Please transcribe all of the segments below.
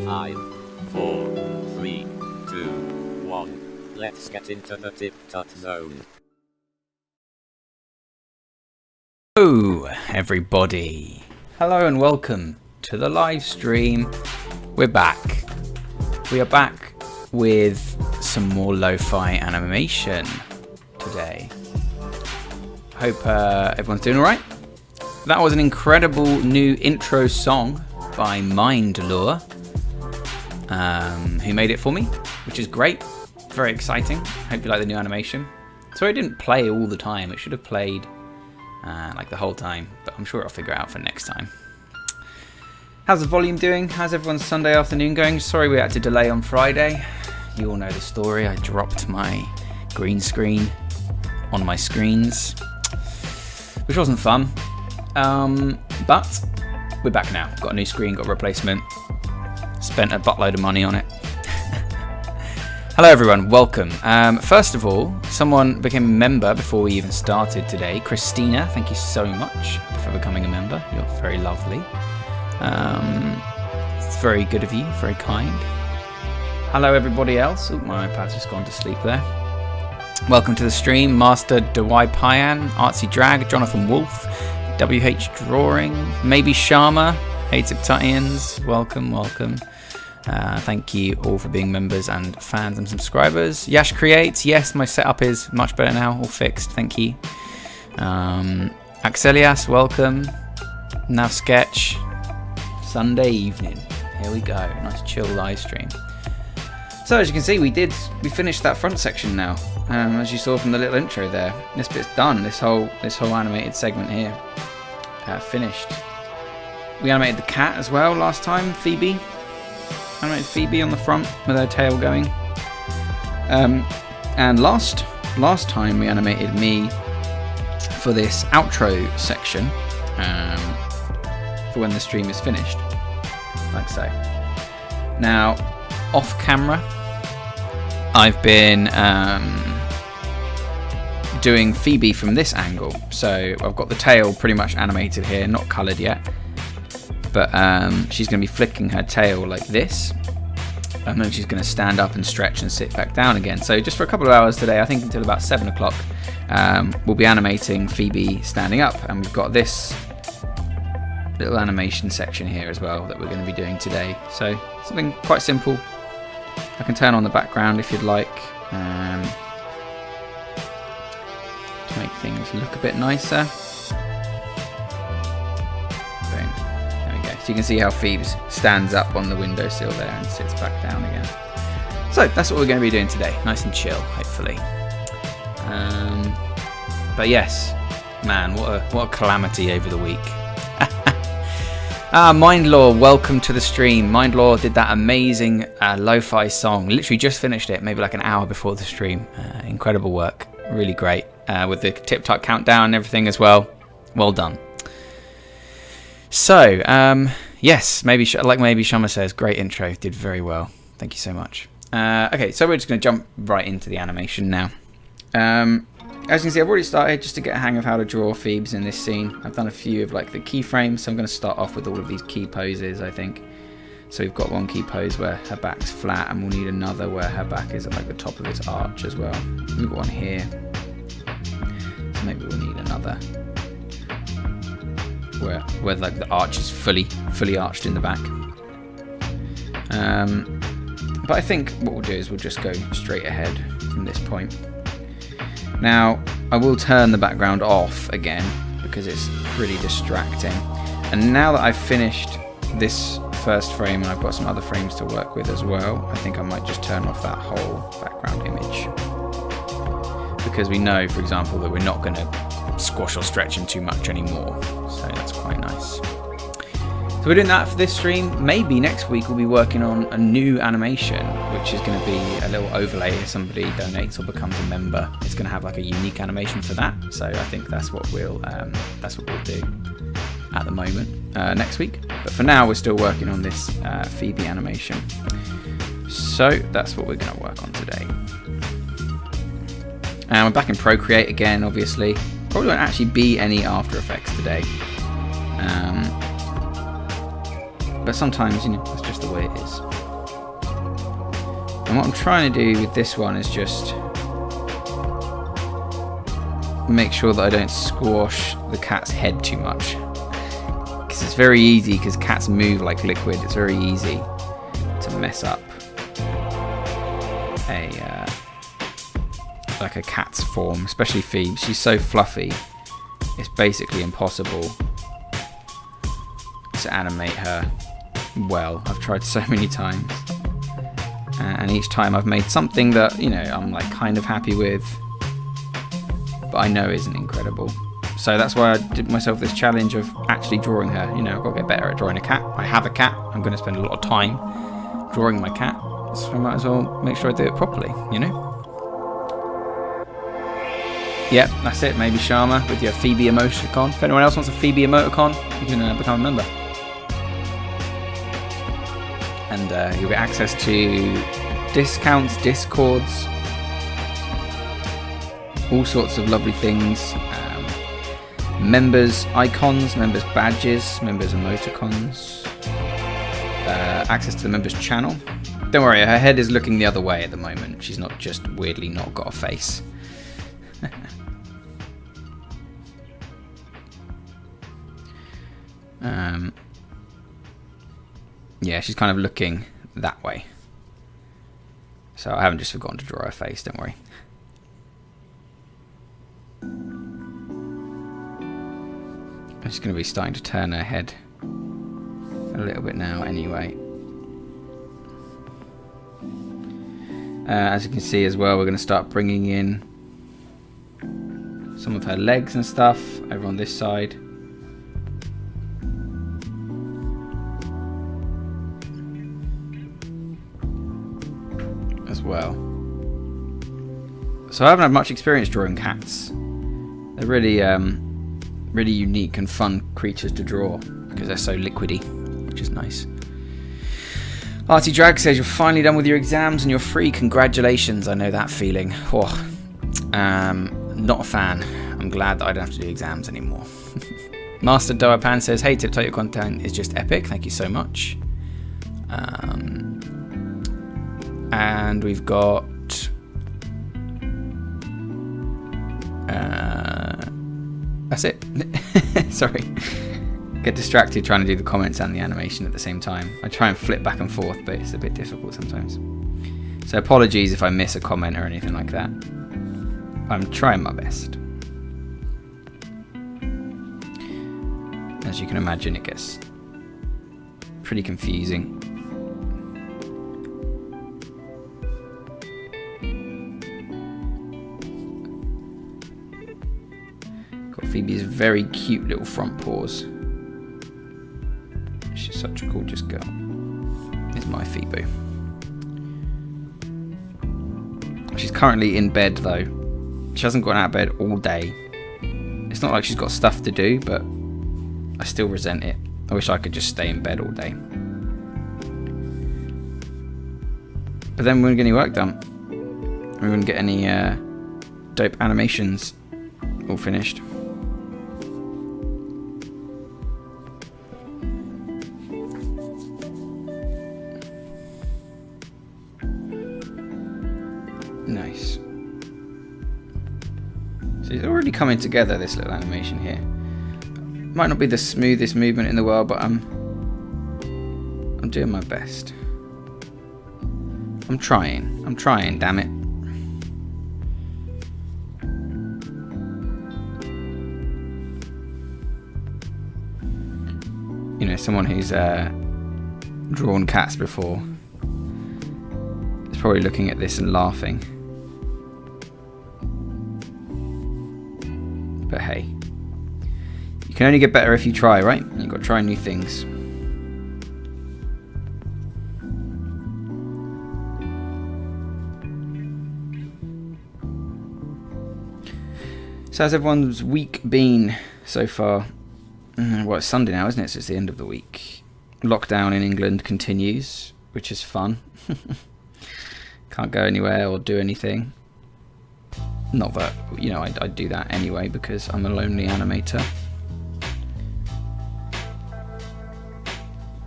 5, 4, 3, 2, 1. Let's get into the TipTut zone. Hello everybody, hello and welcome to the live stream. We are back with some more lo-fi animation today. Hope everyone's doing alright. That was an incredible new intro song by Mindlore, who made it for me, which is great, very exciting. Hope you like the new animation. Sorry it didn't play all the time, it should have played like the whole time, but I'm sure I'll figure it out for next time. How's the volume doing? How's everyone's Sunday afternoon going? Sorry we had to delay on Friday. You all know the story. I dropped my green screen on my screens, which wasn't fun. But we're back now. Got a new screen, got a replacement. Spent a buttload of money on it. Hello everyone, welcome. First of all, someone became a member before we even started today. Christina, thank you so much for becoming a member. You're very lovely. It's very good of you, very kind. Hello everybody else. Oh, my iPad's just gone to sleep there. Welcome to the stream. Master Dewai Payan, Artsy Drag, Jonathan Wolf, WH Drawing, maybe Sharma. Hey TipTutians, welcome, welcome. Thank you all for being members and fans and subscribers. Yash Creates, yes, my setup is much better now, all fixed, thank you. Axelias, welcome. Nav Sketch, Sunday evening, here we go, nice chill live stream. So as you can see, we finished that front section now. As you saw from the little intro there, this bit's done. This whole animated segment here, finished. We animated the cat as well last time. Phoebe, animated Phoebe on the front with her tail going. And last time we animated me for this outro section, for when the stream is finished, like so. Now, off camera, I've been doing Phoebe from this angle. So I've got the tail pretty much animated here, not coloured yet. But she's going to be flicking her tail like this. And then she's going to stand up and stretch and sit back down again. So just for a couple of hours today, I think until about 7 o'clock, we'll be animating Phoebe standing up. And we've got this little animation section here as well that we're going to be doing today. So something quite simple. I can turn on the background if you'd like, to make things look a bit nicer. Boom. There we go. So you can see how Phoebe stands up on the windowsill there and sits back down again. So that's what we're going to be doing today. Nice and chill, hopefully. But yes, man, what a calamity over the week. Mindlore, welcome to the stream. Mindlore did that amazing lo-fi song. Literally just finished it, maybe like an hour before the stream. Incredible work, really great. With the TipTut countdown and everything as well. Well done. So, yes, maybe Shama says, great intro, did very well. Thank you so much. Okay, so we're just going to jump right into the animation now. As you can see, I've already started just to get a hang of how to draw Phoebes in this scene. I've done a few of like the keyframes, so I'm going to start off with all of these key poses, I think. So we've got one key pose where her back's flat, and we'll need another where her back is at like the top of this arch as well. We've got one here, so maybe we'll need another where like the arch is fully arched in the back. But I think what we'll do is we'll just go straight ahead from this point. Now, I will turn the background off again because it's pretty distracting. And now that I've finished this first frame and I've got some other frames to work with as well, I think I might just turn off that whole background image. Because we know, for example, that we're not going to squash or stretch him too much anymore. So that's quite nice. So we're doing that for this stream. Maybe next week we'll be working on a new animation, which is going to be a little overlay if somebody donates or becomes a member. It's going to have like a unique animation for that. So I think that's what we'll do at the moment next week. But for now, we're still working on this Phoebe animation. So that's what we're going to work on today. And we're back in ProCreate again, obviously. Probably won't actually be any After Effects today. But sometimes, you know, that's just the way it is. And what I'm trying to do with this one is just make sure that I don't squash the cat's head too much. Because it's very easy, because cats move like liquid, it's very easy to mess up like a cat's form, especially Phoebe. She's so fluffy, it's basically impossible to animate her well. I've tried so many times, and each time I've made something that, you know, I'm like kind of happy with, but I know isn't incredible. So that's why I did myself this challenge of actually drawing her. You know, I've got to get better at drawing a cat. I have a cat. I'm going to spend a lot of time drawing my cat, so I might as well make sure I do it properly, you know? Yep, that's it. Maybe Sharma with your Phoebe emoticon. If anyone else wants a Phoebe emoticon, you can become a member. And you'll get access to discounts, discords, all sorts of lovely things. Members icons, members badges, members emoticons, access to the members channel. Don't worry, her head is looking the other way at the moment. She's not just weirdly not got a face. Yeah, she's kind of looking that way. So I haven't just forgotten to draw her face, don't worry. I'm just going to be starting to turn her head a little bit now anyway. As you can see as well, we're going to start bringing in some of her legs and stuff over on this side. As well. So I haven't had much experience drawing cats. They're really really unique and fun creatures to draw because they're so liquidy, which is nice. Artie Drag says you're finally done with your exams and you're free. Congratulations. I know that feeling. Oh, not a fan. I'm glad that I don't have to do exams anymore. Master Doapan says, hey, TipTut, your content is just epic. Thank you so much. And we've got that's it. Sorry. Get distracted trying to do the comments and the animation at the same time. I try and flip back and forth, but it's a bit difficult sometimes. So apologies if I miss a comment or anything like that. I'm trying my best. As you can imagine, it gets pretty confusing. Got Phoebe's very cute little front paws. She's such a gorgeous girl. Is my Phoebe. She's currently in bed though. She hasn't gotten out of bed all day. It's not like she's got stuff to do, but I still resent it. I wish I could just stay in bed all day. But then we wouldn't get any work done. We wouldn't get any dope animations all finished. Nice. So it's already coming together, this little animation here. Might not be the smoothest movement in the world, but I'm doing my best. I'm trying, damn it. You know, someone who's drawn cats before is probably looking at this and laughing. But hey, you can only get better if you try, right? You've got to try new things. So how's everyone's week been so far? Well, it's Sunday now, isn't it? So it's the end of the week. Lockdown in England continues, which is fun. Can't go anywhere or do anything. Not that, you know, I do that anyway because I'm a lonely animator.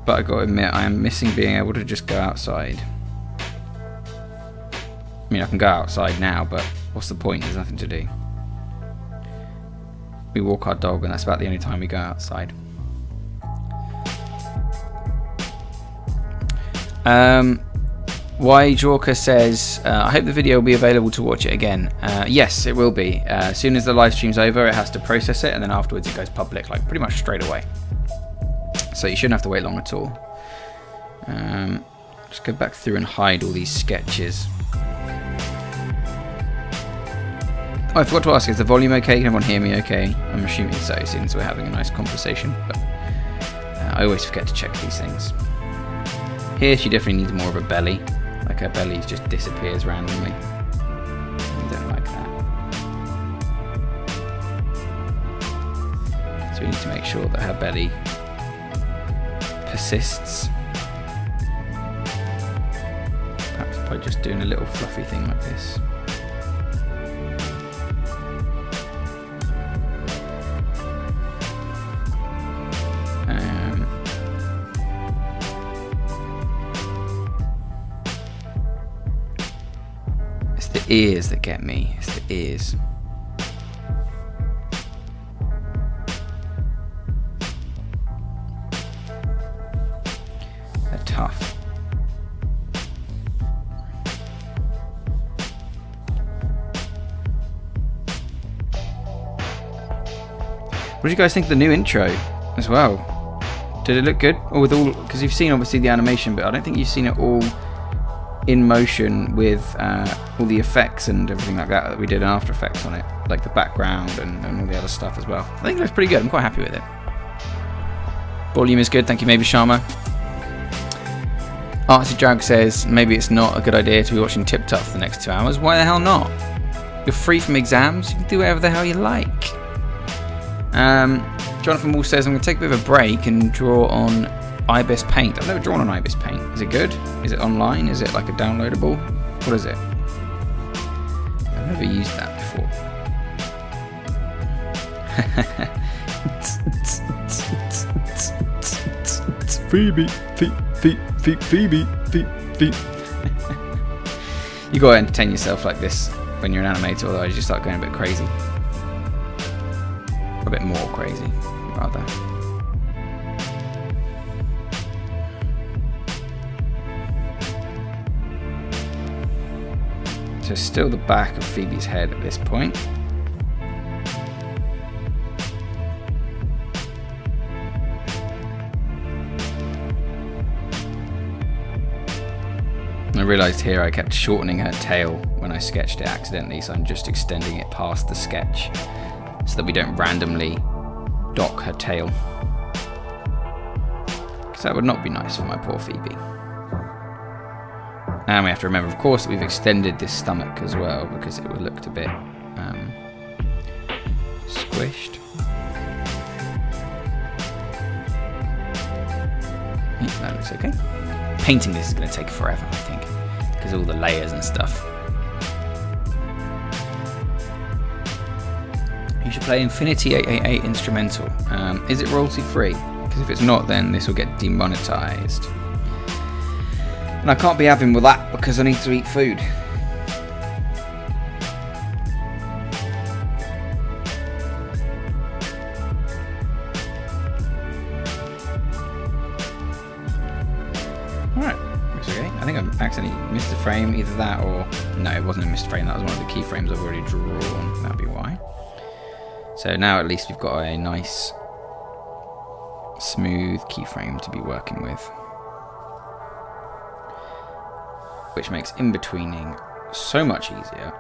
but I got to admit, I am missing being able to just go outside. I mean, I can go outside now, but what's the point? There's nothing to do. We walk our dog, and that's about the only time we go outside. Jorka says, I hope the video will be available to watch it again. Yes, it will be. As soon as the live stream's over, it has to process it, and then afterwards it goes public, like pretty much straight away. So you shouldn't have to wait long at all. Just go back through and hide all these sketches. Oh, I forgot to ask, is the volume okay? Can everyone hear me okay? I'm assuming so, since we're having a nice conversation. But I always forget to check these things. Here she definitely needs more of a belly. Like her belly just disappears randomly. I don't like that. So we need to make sure that her belly persists. Perhaps by just doing a little fluffy thing like this. It's the ears that get me. It's the ears. They're tough. What did you guys think of the new intro as well? Did it look good? Or with all, because you've seen obviously the animation, but I don't think you've seen it all in motion with all the effects and everything like that we did in After Effects on it, like the background and all the other stuff as well. I think it looks pretty good. I'm quite happy with it. Volume is good. Thank you, Maybe Sharma. Artsy Drag says maybe it's not a good idea to be watching TipTut for the next 2 hours. Why the hell not? You're free from exams. You can do whatever the hell you like. Jonathan Wall says I'm going to take a bit of a break and draw on Ibis Paint. I've never drawn on Ibis Paint. Is it good? Is it online? Is it like a downloadable? What is it? I've never used that before. Phoebe. You gotta entertain yourself like this when you're an animator, otherwise you start going a bit crazy. A bit more crazy, rather. So still the back of Phoebe's head at this point. I realised here I kept shortening her tail when I sketched it accidentally, so I'm just extending it past the sketch so that we don't randomly dock her tail. Because that would not be nice for my poor Phoebe. And we have to remember, of course, that we've extended this stomach as well because it looked a bit squished. Yeah, that looks okay. Painting this is going to take forever, I think, because of all the layers and stuff. You should play Infinity 888 Instrumental. Is it royalty free? Because if it's not, then this will get demonetized. And I can't be having with that because I need to eat food. Alright, looks okay. I think I accidentally missed a frame, either that or... No, it wasn't a missed frame, that was one of the keyframes I've already drawn. That'd be why. So now at least we've got a nice smooth keyframe to be working with, which makes in-betweening so much easier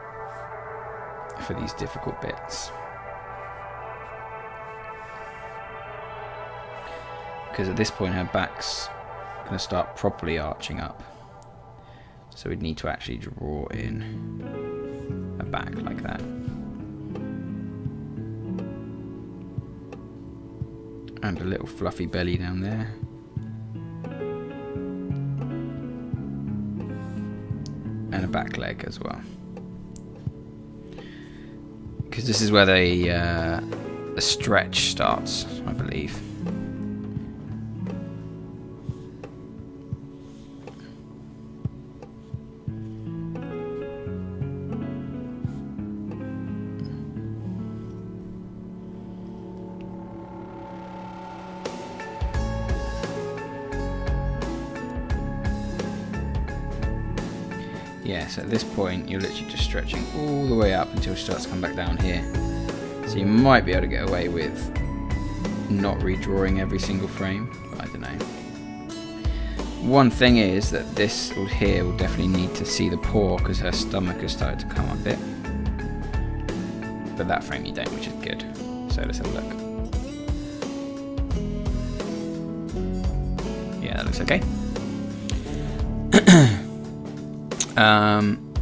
for these difficult bits. Because at this point her back's going to start properly arching up. So we'd need to actually draw in a back like that. And a little fluffy belly down there. And a back leg as well. Because this is where the stretch starts, I believe. Yeah, so at this point you're literally just stretching all the way up until it starts to come back down here. So you might be able to get away with not redrawing every single frame, but I don't know. One thing is that this here will definitely need to see the paw because her stomach has started to come up a bit. But that frame you don't, which is good. So let's have a look. Yeah, that looks okay.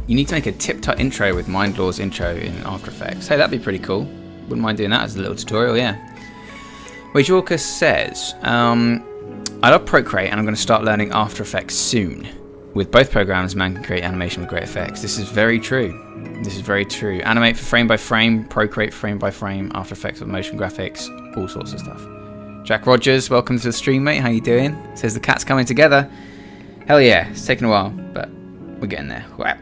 You need to make a TipTut intro with Mindlaw's intro in After Effects. Hey, that'd be pretty cool. Wouldn't mind doing that as a little tutorial, yeah. Wage Walker says, I love ProCreate and I'm going to start learning After Effects soon. With both programs, man can create animation with great effects. This is very true. This is very true. Animate for frame by frame, ProCreate frame by frame, After Effects with motion graphics, all sorts of stuff. Jack Rogers, welcome to the stream, mate. How you doing? Says the cat's coming together. Hell yeah, it's taken a while, but we're getting there. Wow.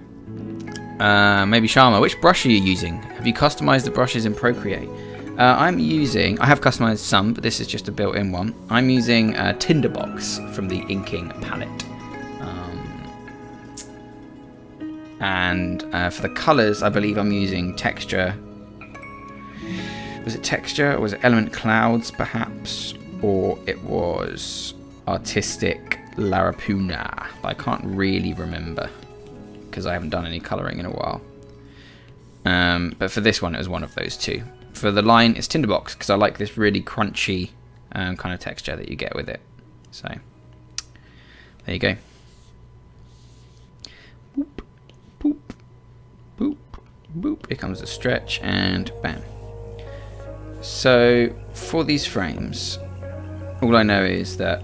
Maybe Sharma, which brush are you using? Have you customized the brushes in ProCreate? I have customized some, but this is just a built-in one. I'm using Tinderbox from the inking palette. And for the colours, I believe I'm using Texture. Was it Texture, or was it Element Clouds, perhaps? Or it was Artistic Larapuna. I can't really remember, because I haven't done any colouring in a while. But for this one, it was one of those two. For the line, it's Tinderbox, because I like this really crunchy kind of texture that you get with it. So, there you go. Boop, boop, boop, boop. Here comes the stretch, and bam. So, for these frames, all I know is that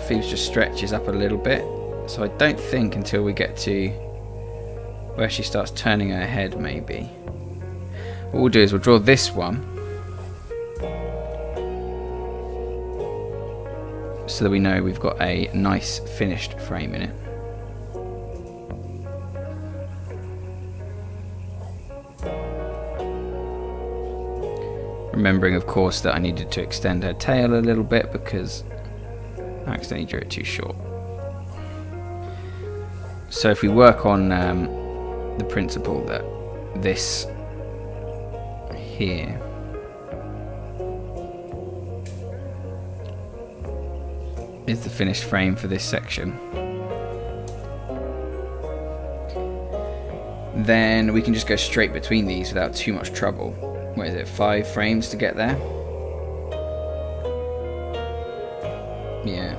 Phoebe just stretches up a little bit. So I don't think until we get to where she starts turning her head, maybe. What we'll do is we'll draw this one so that we know we've got a nice finished frame in it. Remembering, of course, that I needed to extend her tail a little bit because I accidentally drew it too short. So if we work on the principle that this here is the finished frame for this section, then we can just go straight between these without too much trouble. What is it, 5 frames to get there? Yeah.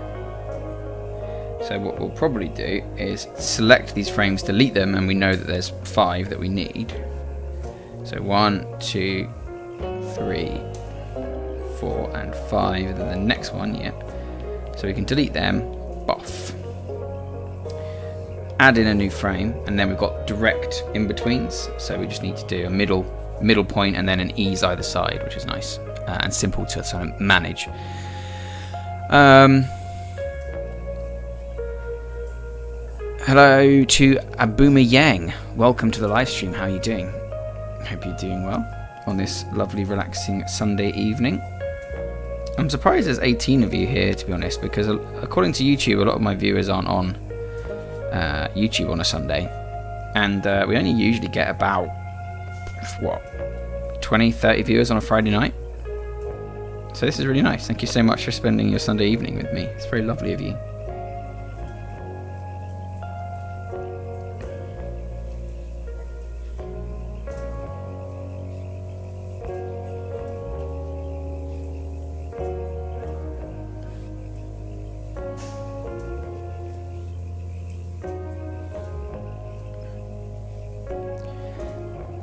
So what we'll probably do is select these frames, delete them, and we know that there's 5 that we need. So 1, 2, 3, 4, and 5, and then the next one, yep. So we can delete them, boff. Add in a new frame, and then we've got direct in-betweens. So we just need to do a middle point and then an ease either side, which is nice and simple to sort of manage. Hello to Abuma Yang. Welcome to the live stream. How are you doing? Hope you're doing well on this lovely, relaxing Sunday evening. I'm surprised there's 18 of you here, to be honest, because according to YouTube, a lot of my viewers aren't on YouTube on a Sunday, and we only usually get about 20-30 viewers on a Friday night. So this is really nice. Thank you so much for spending your Sunday evening with me. It's very lovely of you.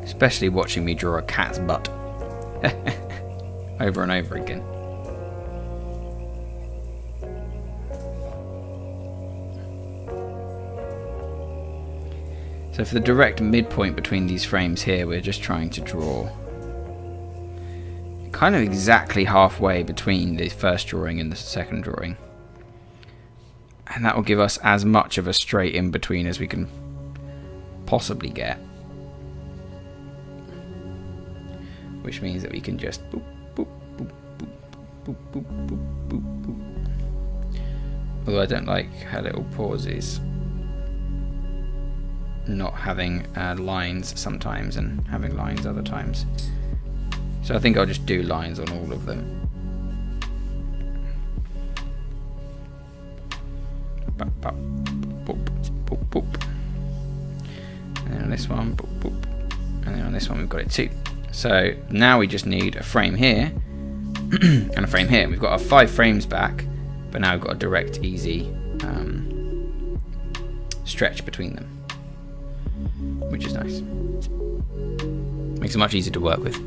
Especially watching me draw a cat's butt over and over again. So for the direct midpoint between these frames here, we're just trying to draw kind of exactly halfway between the first drawing and the second drawing. And that will give us as much of a straight in between as we can possibly get. Which means that we can just boop, boop, boop, boop, boop, boop, boop, boop, boop. Although I don't like her little pauses. not having lines sometimes and having lines other times. So I think I'll just do lines on all of them. Boop, boop, boop, boop. And then on this one, boop, boop. And then on this one we've got it too. So now we just need a frame here and a frame here. We've got our 5 frames back, but now we've got a direct, easy stretch between them, which is nice. Makes it much easier to work with.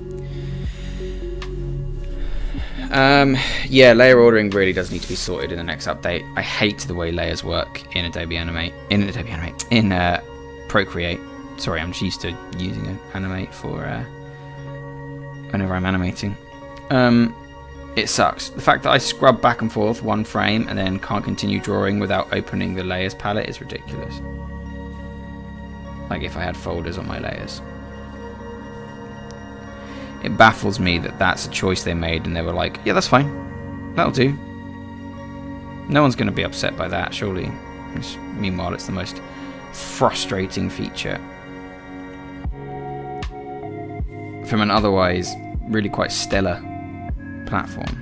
Yeah, layer ordering really does need to be sorted in the next update. I hate the way layers work in in Procreate. Sorry, I'm just used to using an animate for whenever I'm animating. It sucks. The fact that I scrub back and forth one frame and then can't continue drawing without opening the layers palette is ridiculous. Like if I had folders on my layers. It baffles me that that's a choice they made and they were like, yeah, that's fine. That'll do. No one's going to be upset by that, surely. Meanwhile, it's the most frustrating feature from an otherwise really quite stellar platform.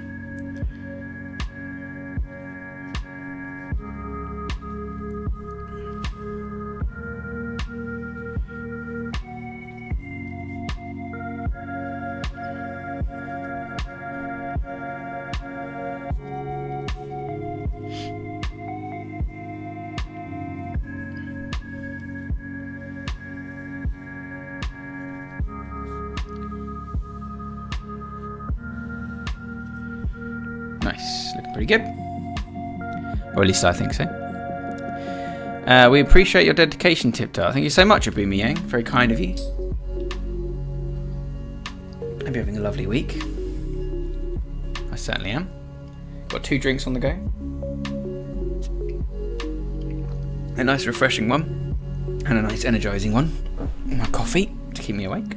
Nice, looking pretty good. Or at least I think so. We appreciate your dedication, TipTut. Thank you so much, Abumiyang. Very kind of you. Hope you're having a lovely week. I certainly am. Got 2 drinks on the go. A nice refreshing one. And a nice energizing one. My coffee to keep me awake.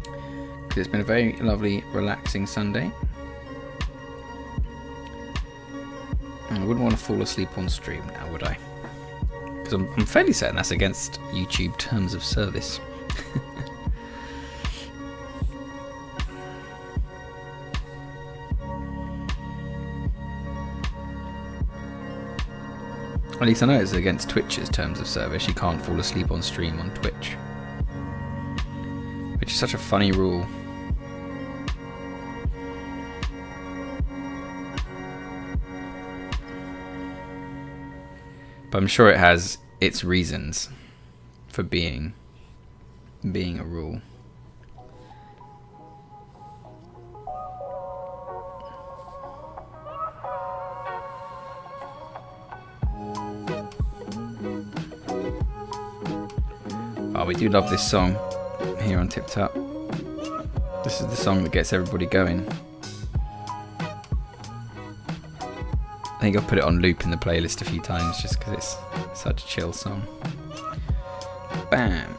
Because it's been a very lovely, relaxing Sunday. I wouldn't want to fall asleep on stream now, would I? Because I'm fairly certain that's against YouTube terms of service. At least I know it's against Twitch's terms of service. You can't fall asleep on stream on Twitch. Which is such a funny rule. But I'm sure it has its reasons for being a rule. Oh, we do love this song here on TipTut. This is the song that gets everybody going. I think I've put it on loop in the playlist a few times just because it's such a chill song. Bam!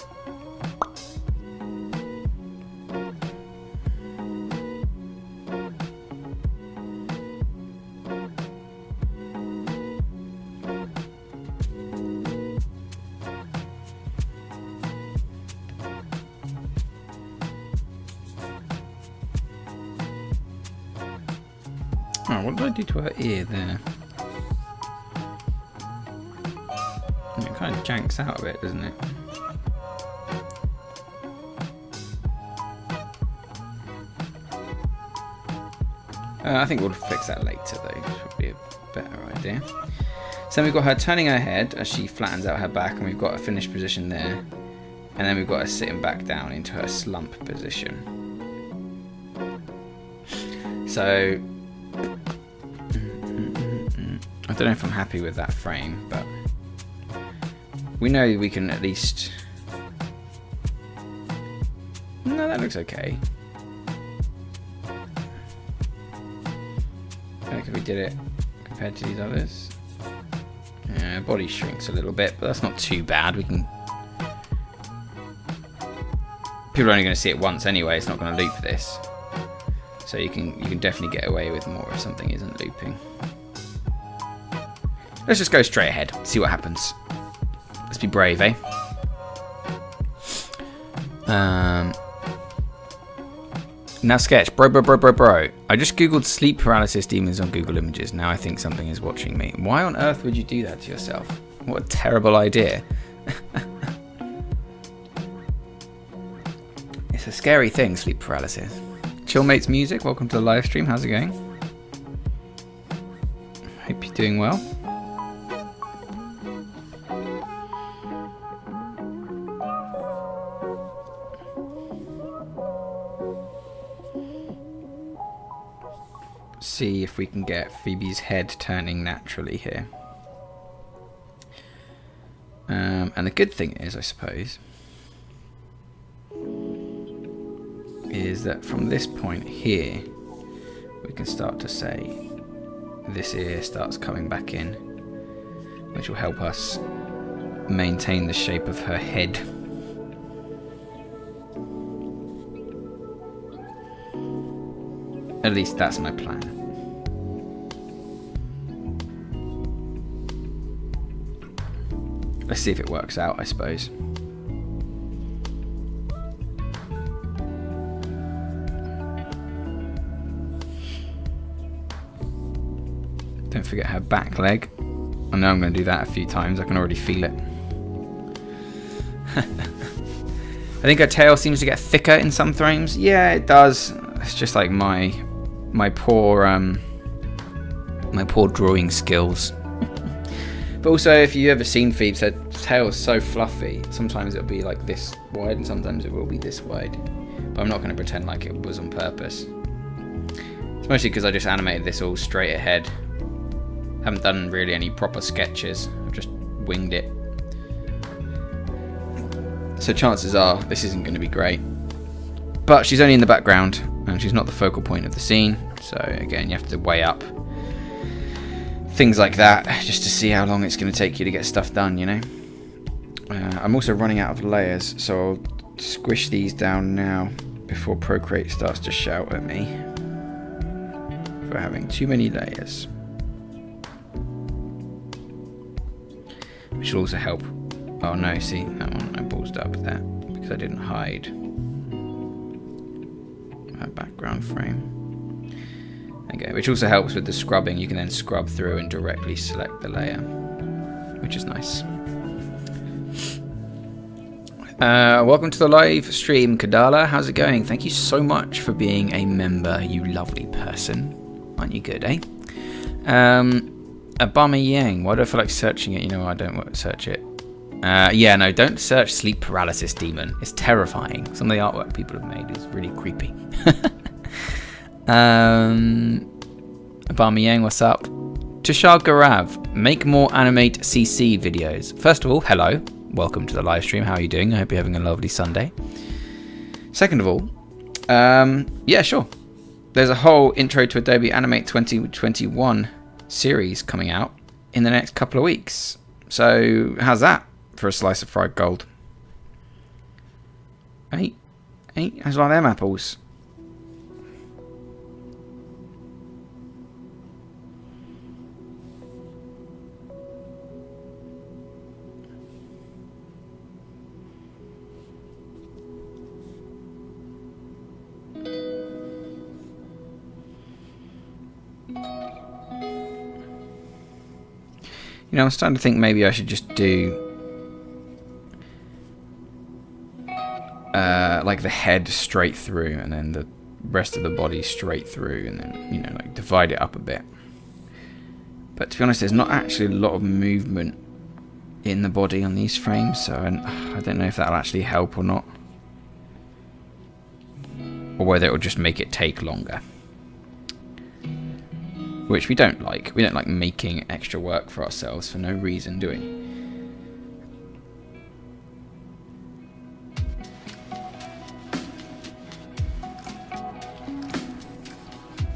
Oh, what did I do to her ear there? It kind of janks out a bit, doesn't it? I think we'll fix that later though, which would be a better idea. So then we've got her turning her head as she flattens out her back, and we've got a finished position there. And then we've got her sitting back down into her slump position. So I don't know if I'm happy with that frame, but we know we can at least... No, that looks okay. Like if we did it compared to these others. Yeah, body shrinks a little bit, but that's not too bad. We can... People are only going to see it once anyway. It's not going to loop this. So you can definitely get away with more if something isn't looping. Let's just go straight ahead, see what happens. Let's be brave, eh? Now sketch, bro. I just googled sleep paralysis demons on Google Images. Now I think something is watching me. Why on earth would you do that to yourself? What a terrible idea. It's a scary thing, sleep paralysis. Chillmates Music, welcome to the live stream. How's it going? Hope you're doing well. See if we can get Phoebe's head turning naturally here. And the good thing is, I suppose, is that from this point here, we can start to say this ear starts coming back in, which will help us maintain the shape of her head. At least that's my plan. Let's see if it works out, I suppose. Don't forget her back leg. I know I'm going to do that a few times. I can already feel it. I think her tail seems to get thicker in some frames. Yeah, it does. It's just like my poor drawing skills. But also, if you've ever seen Phoebe's, her tail is so fluffy. Sometimes it'll be like this wide, and sometimes it will be this wide. But I'm not going to pretend like it was on purpose. It's mostly because I just animated this all straight ahead. Haven't done really any proper sketches. I've just winged it. So chances are this isn't going to be great. But she's only in the background, and she's not the focal point of the scene. So again, you have to weigh up things like that just to see how long it's going to take you to get stuff done, you know. I'm also running out of layers, so I'll squish these down now before ProCreate starts to shout at me for having too many layers, which will also help. Oh no, see that one I ballsed up there because I didn't hide that background frame. Okay, which also helps with the scrubbing. You can then scrub through and directly select the layer, which is nice. Welcome to the live stream, Kadala. How's it going? Thank you so much for being a member, you lovely person. Aren't you good, eh? Obama Yang. Why do I feel like searching it? You know, I don't want to search it. Yeah, no, don't search sleep paralysis demon. It's terrifying. Some of the artwork people have made is really creepy. Obama Yang, what's up? Tushar Garav, make more animate CC videos. First of all, hello. Welcome to the live stream. How are you doing? I hope you're having a lovely Sunday. Second of all, yeah, sure. There's a whole Intro to Adobe Animate 2021 series coming out in the next couple of weeks. So, how's that for a slice of fried gold? Hey, how's like them apples? You know, I'm starting to think maybe I should just do like the head straight through and then the rest of the body straight through and then, you know, like divide it up a bit. But to be honest, there's not actually a lot of movement in the body on these frames, so I don't know if that'll actually help or not. Or whether it will just make it take longer. Which we don't like. We don't like making extra work for ourselves for no reason, do we?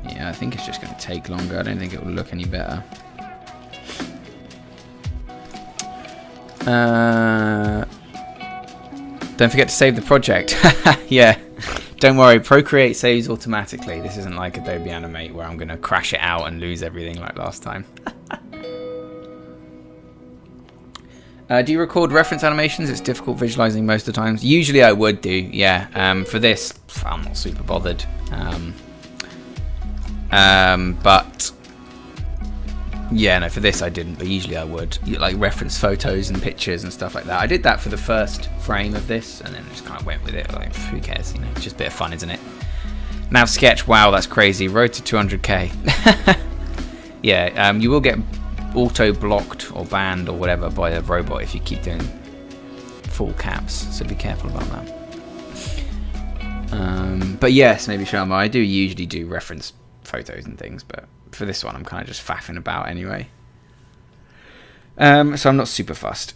Yeah, I think it's just going to take longer. I don't think it will look any better. Don't forget to save the project. Yeah. Don't worry, ProCreate saves automatically. This isn't like Adobe Animate where I'm going to crash it out and lose everything like last time. Do you record reference animations? It's difficult visualizing most of the times. Usually I would do, yeah. For this, I'm not super bothered. But yeah, no, for this I didn't, but usually I would. Like reference photos and pictures and stuff like that. I did that for the first frame of this, and then just kind of went with it. Like, who cares? You know, it's just a bit of fun, isn't it? Nav sketch, wow, that's crazy. Road to 200k. Yeah, you will get auto blocked or banned or whatever by a robot if you keep doing full caps, so be careful about that. But yes, maybe Sharma, I do usually do reference photos and things, but for this one I'm kind of just faffing about anyway. So I'm not super fussed.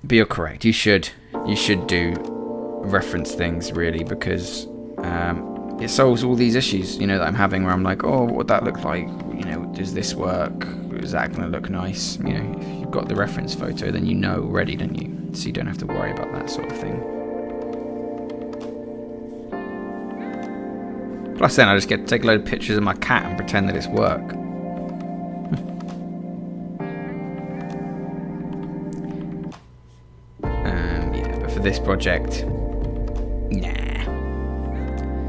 But you're correct, you should do reference things really, because it solves all these issues, you know, that I'm having where I'm like, oh, what would that look like? You know, does this work? Is that going to look nice? You know, if you've got the reference photo, then you know already, don't you? So you don't have to worry about that sort of thing. Plus then I just get to take a load of pictures of my cat and pretend that it's work. Yeah, but for this project, nah.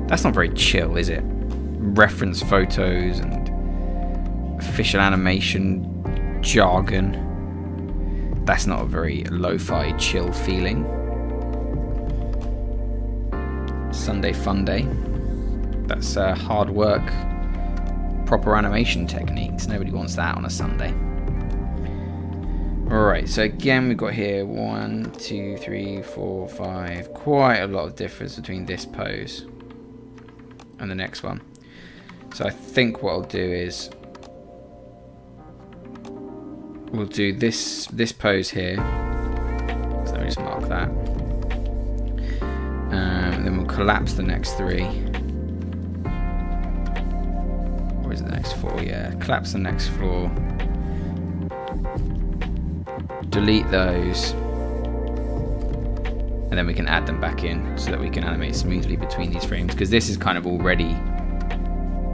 That's not very chill, is it? Reference photos and official animation jargon. That's not a very lo-fi chill feeling. Sunday fun day. That's hard work, proper animation techniques. Nobody wants that on a Sunday. Alright, so again we've got here 1, 2, 3, 4, 5. Quite a lot of difference between this pose and the next one. So I think what I'll do is we'll do this pose here. So let me just mark that. And then we'll collapse the next 3. Or is it the next 4? Yeah, collapse the next 4. Delete those. And then we can add them back in so that we can animate smoothly between these frames, because this is kind of already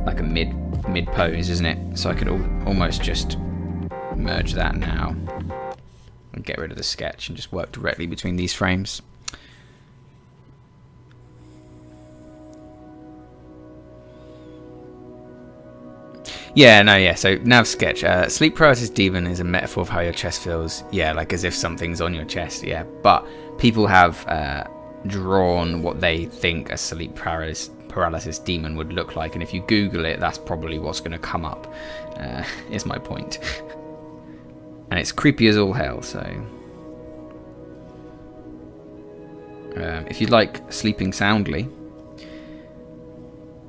like a mid pose, isn't it? So I could almost just merge that now and get rid of the sketch and just work directly between these frames. Yeah, no, yeah. So nav sketch. Sleep paralysis demon is a metaphor of how your chest feels. Yeah, like as if something's on your chest. Yeah, but people have drawn what they think a sleep paralysis demon would look like, and if you Google it, that's probably what's going to come up. Is my point. And it's creepy as all hell. So if you like sleeping soundly,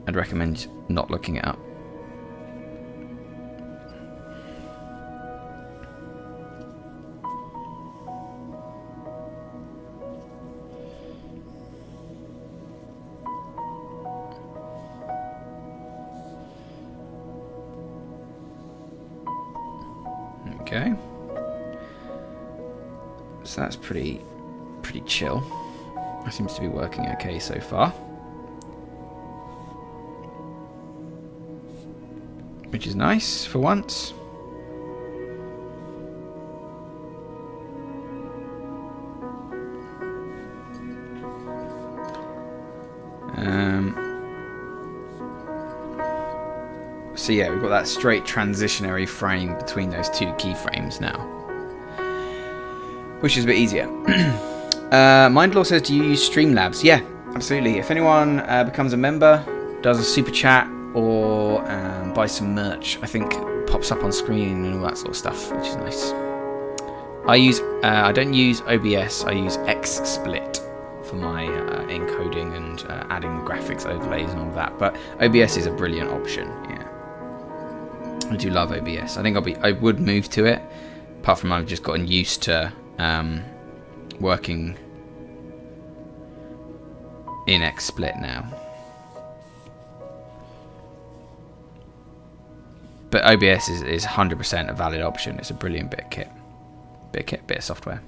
I'd recommend not looking it up. Okay, so that's pretty chill. That seems to be working okay so far, which is nice for once. So yeah, we've got that straight transitionary frame between those 2 keyframes now, which is a bit easier. Mindlaw says, do you use Streamlabs? Yeah, absolutely. If anyone becomes a member, does a super chat, or buys some merch, I think it pops up on screen and all that sort of stuff, which is nice. I don't use OBS, I use XSplit for my encoding and adding graphics overlays and all of that, but OBS is a brilliant option. Yeah, I do love OBS. I think I would move to it, apart from I've just gotten used to working in XSplit now. But OBS is 100% a valid option. It's a brilliant bit of kit. Bit of software.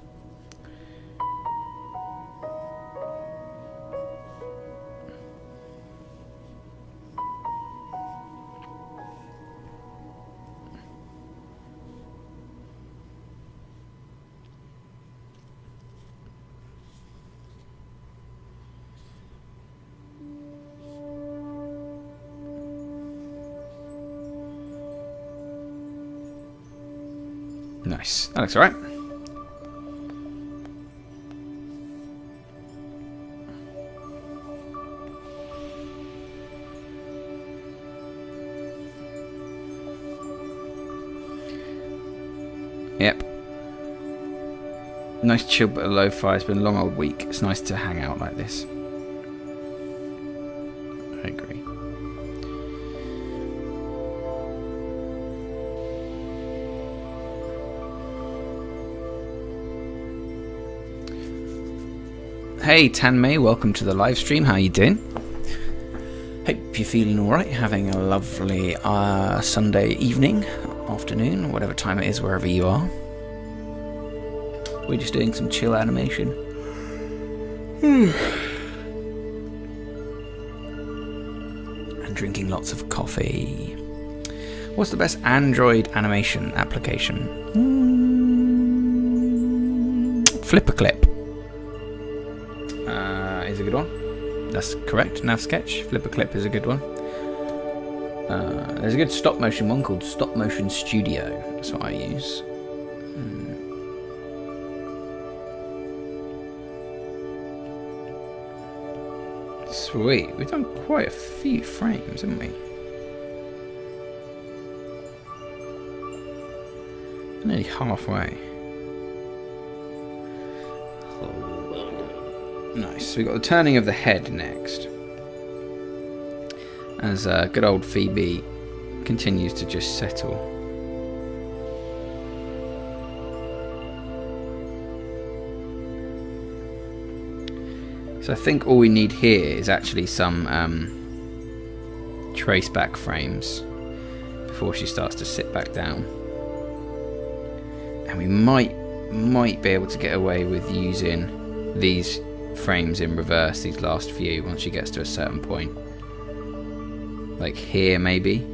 Nice. That looks alright. Yep. Nice chill bit of lo-fi. It's been a long old week. It's nice to hang out like this. I agree. Hey Tanmay, welcome to the live stream. How you doing? Hope you're feeling alright, having a lovely Sunday evening, afternoon, whatever time it is, wherever you are. We're just doing some chill animation. And drinking lots of coffee. What's the best Android animation application? Flipperclip. Is a good one. That's correct. NavSketch. Flipperclip is a good one. There's a good stop motion one called Stop Motion Studio. That's what I use. Sweet. We've done quite a few frames, haven't we? Nearly halfway. Nice. So we've got the turning of the head next. As good old Phoebe continues to just settle. So I think all we need here is actually some trace back frames before she starts to sit back down. And we might be able to get away with using these frames in reverse, these last few, once she gets to a certain point. Like here maybe.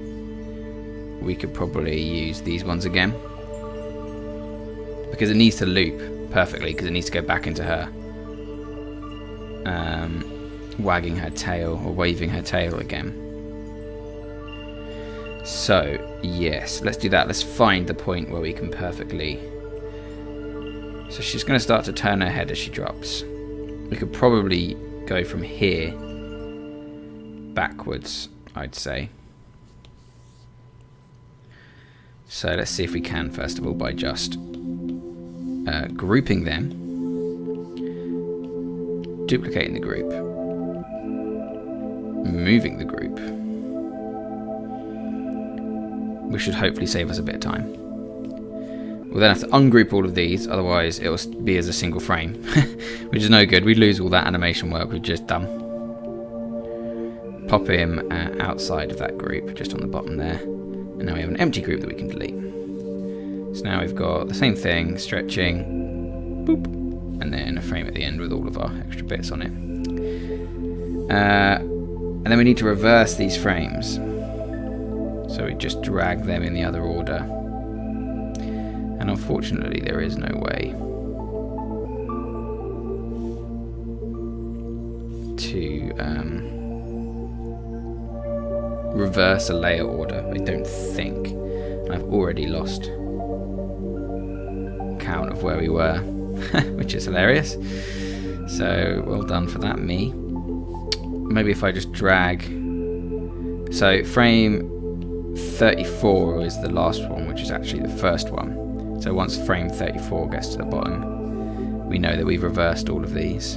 We could probably use these ones again. Because it needs to loop perfectly, because it needs to go back into her. Wagging her tail or waving her tail again. So yes, let's do that. Let's find the point where we can perfectly. So she's going to start to turn her head as she drops. We could probably go from here backwards, I'd say. So let's see if we can, first of all, by just grouping them, duplicating the group, moving the group. We should hopefully save us a bit of time. We'll then have to ungroup all of these, otherwise it will be as a single frame, which is no good. We'd lose all that animation work we've just done. Pop him outside of that group, just on the bottom there. And now we have an empty group that we can delete. So now we've got the same thing, stretching, boop, and then a frame at the end with all of our extra bits on it. And then we need to reverse these frames. So we just drag them in the other order. And unfortunately there is no way to reverse a layer order, I don't think. And I've already lost count of where we were, which is hilarious. So well done for that, me. Maybe if I just drag. So frame 34 is the last one, which is actually the first one. So once frame 34 gets to the bottom, we know that we've reversed all of these.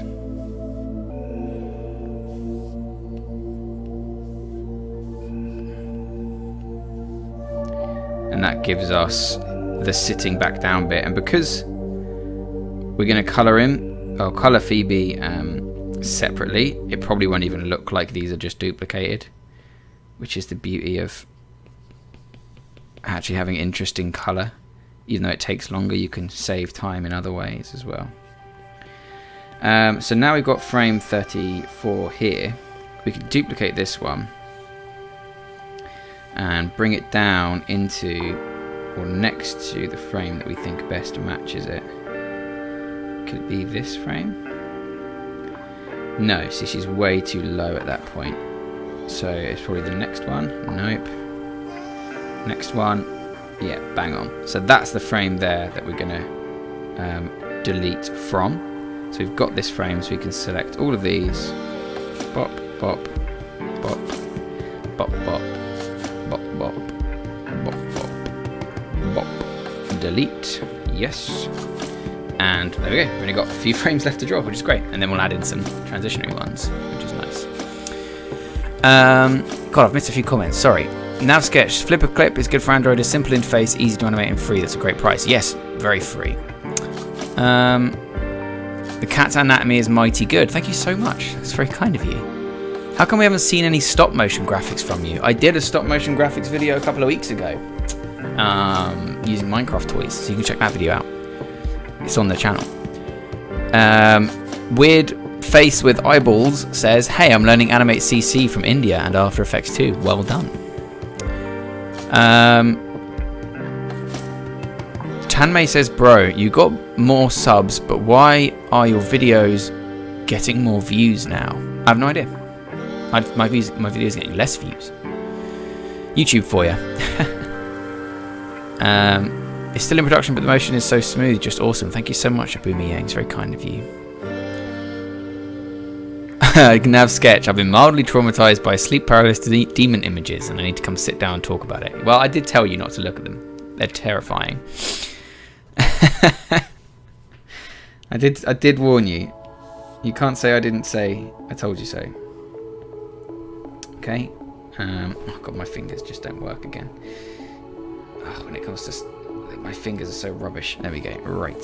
And that gives us the sitting back down bit. And because we're going to colour him, or colour Phoebe separately, it probably won't even look like these are just duplicated, which is the beauty of actually having interesting colour. Even though it takes longer, you can save time in other ways as well. So now we've got frame 34 here. We can duplicate this one and bring it down into or next to the frame that we think best matches it. Could it be this frame? No, see, she's way too low at that point. So it's probably the next one. Nope. Next one. Yeah, bang on. So that's the frame there that we're going to delete from. So we've got this frame, so we can select all of these. Bop, bop, bop, bop, bop, bop, bop, bop, bop, bop. Delete. Yes. And there we go. We've only got a few frames left to draw, which is great. And then we'll add in some transitionary ones, which is nice. God, I've missed a few comments. Sorry. NavSketch, Flipper Clip is good for Android, a simple interface, easy to animate and free. That's a great price. Yes, very free. The cat's anatomy is mighty good. Thank you so much. That's very kind of you. How come we haven't seen any stop motion graphics from you? I did a stop motion graphics video a couple of weeks ago using Minecraft toys, so you can check that video out. It's on the channel. Weird Face with Eyeballs says, hey, I'm learning Animate CC from India and After Effects too. Well done. Tanmay says, bro, you got more subs, but why are your videos getting more views now? I have no idea. My videos are getting less views. YouTube for you. It's still in production, but the motion is so smooth, just awesome. Thank you so much, Abumi Yang. It's very kind of you. NavSketch, I've been mildly traumatized by sleep paralysis demon images, and I need to come sit down and talk about it. Well, I did tell you not to look at them. They're terrifying. I did warn you. You can't say I didn't say I told you so. Okay. Oh God, my fingers just don't work again. Oh, when it comes to my fingers are so rubbish. There we go. Right.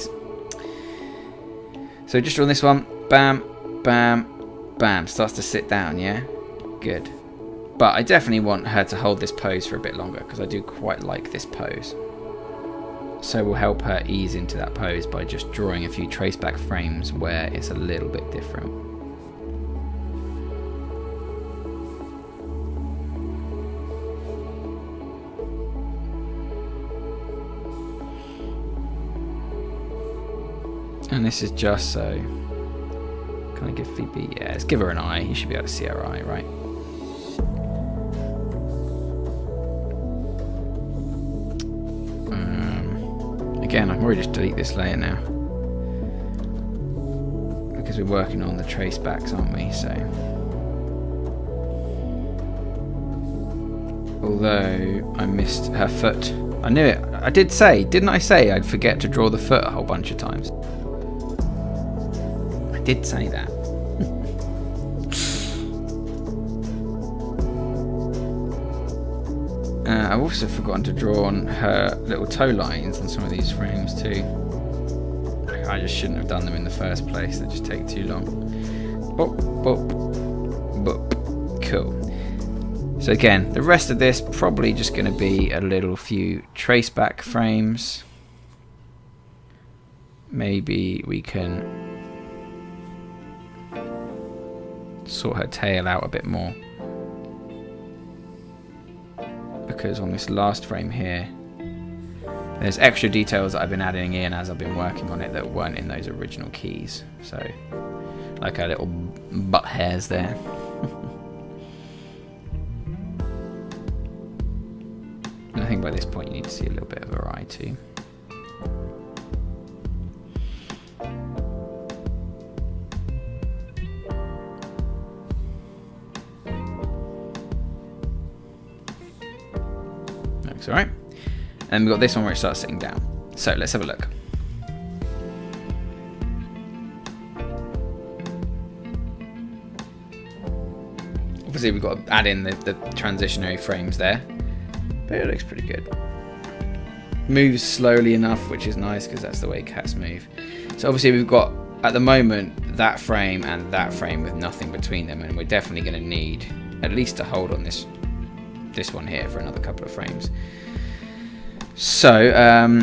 So just on this one, bam, bam, bam. Starts to sit down. Yeah. Good. But I definitely want her to hold this pose for a bit longer because I do quite like this pose. So we'll help her ease into that pose by just drawing a few traceback frames where it's a little bit different. And this is just so... Can I give Phoebe? Yeah, let's give her an eye. You should be able to see her eye, right? Again, I can already just delete this layer now. Because we're working on the trace backs, aren't we? So... Although I missed her foot. I knew it. I did say, didn't I say I'd forget to draw the foot a whole bunch of times? I did say that. I've also forgotten to draw on her little toe lines on some of these frames too. I just shouldn't have done them in the first place. They just take too long. Bop, bop, bop. Cool. So again, the rest of this probably just going to be a little few traceback frames. Maybe we can sort her tail out a bit more. Because on this last frame here, there's extra details that I've been adding in as I've been working on it that weren't in those original keys. So, like our little butt hairs there. And I think by this point you need to see a little bit of her eye too. Looks alright. And we've got this one where it starts sitting down. So let's have a look. Obviously we've got to add in the transitionary frames there. But it looks pretty good. Moves slowly enough, which is nice because that's the way cats move. So obviously we've got, at the moment, that frame and that frame with nothing between them, and we're definitely going to need at least a hold on this one here for another couple of frames. So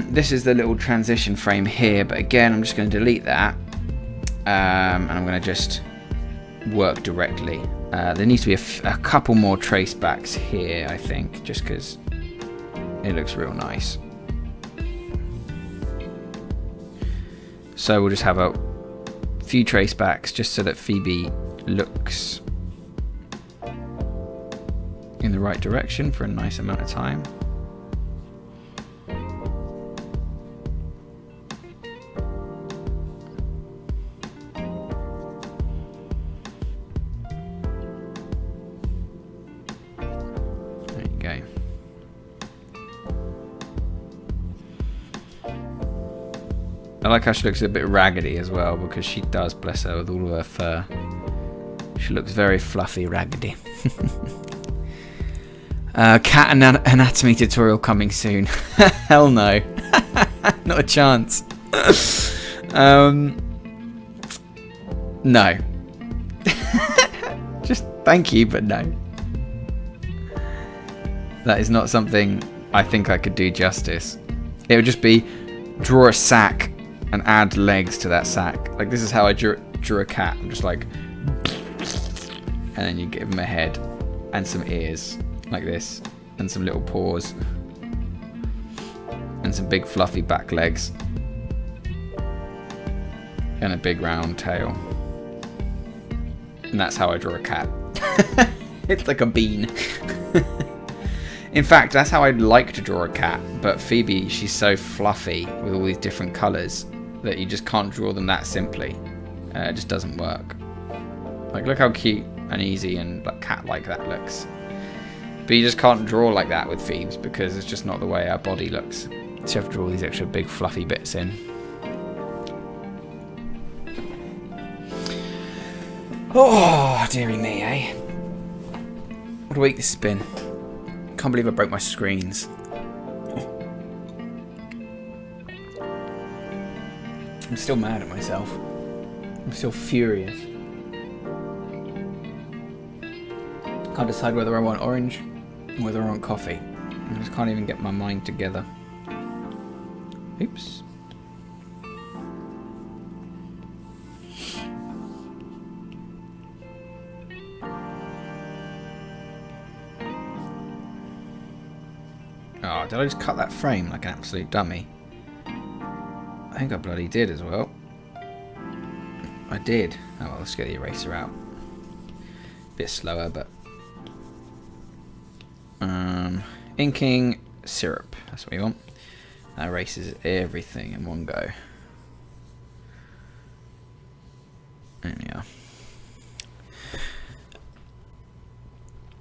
this is the little transition frame here, but again I'm just going to delete that and I'm going to just work directly. There needs to be a couple more trace backs here, I think, just because it looks real nice. So we'll just have a few trace backs just so that Phoebe looks in the right direction for a nice amount of time. I like how she looks a bit raggedy as well, because she does, bless her, with all of her fur. She looks very fluffy, raggedy. Cat anatomy tutorial coming soon. Hell no. Not a chance. No. Just thank you, but no. That is not something I think I could do justice. It would just be draw a sack and add legs to that sack. Like, this is how I drew a cat. I'm just like, and then you give him a head and some ears like this, and some little paws, and some big fluffy back legs, and a big round tail. And that's how I draw a cat. It's like a bean. In fact, that's how I'd like to draw a cat, but Phoebe, she's so fluffy with all these different colours that you just can't draw them that simply. It just doesn't work. Like, look how cute and easy and like cat-like that looks. But you just can't draw like that with Phoebes because it's just not the way our body looks. So you have to draw these extra big fluffy bits in. Oh, dearie me, eh? What a week this has been. Can't believe I broke my screens. I'm still mad at myself. I'm still furious. Can't decide whether I want orange or whether I want coffee. I just can't even get my mind together. Oops. Oh, did I just cut that frame like an absolute dummy? I think I bloody did as well. I did. Oh well, let's get the eraser out. Bit slower, but... inking syrup. That's what we want. That erases everything in one go. There we are.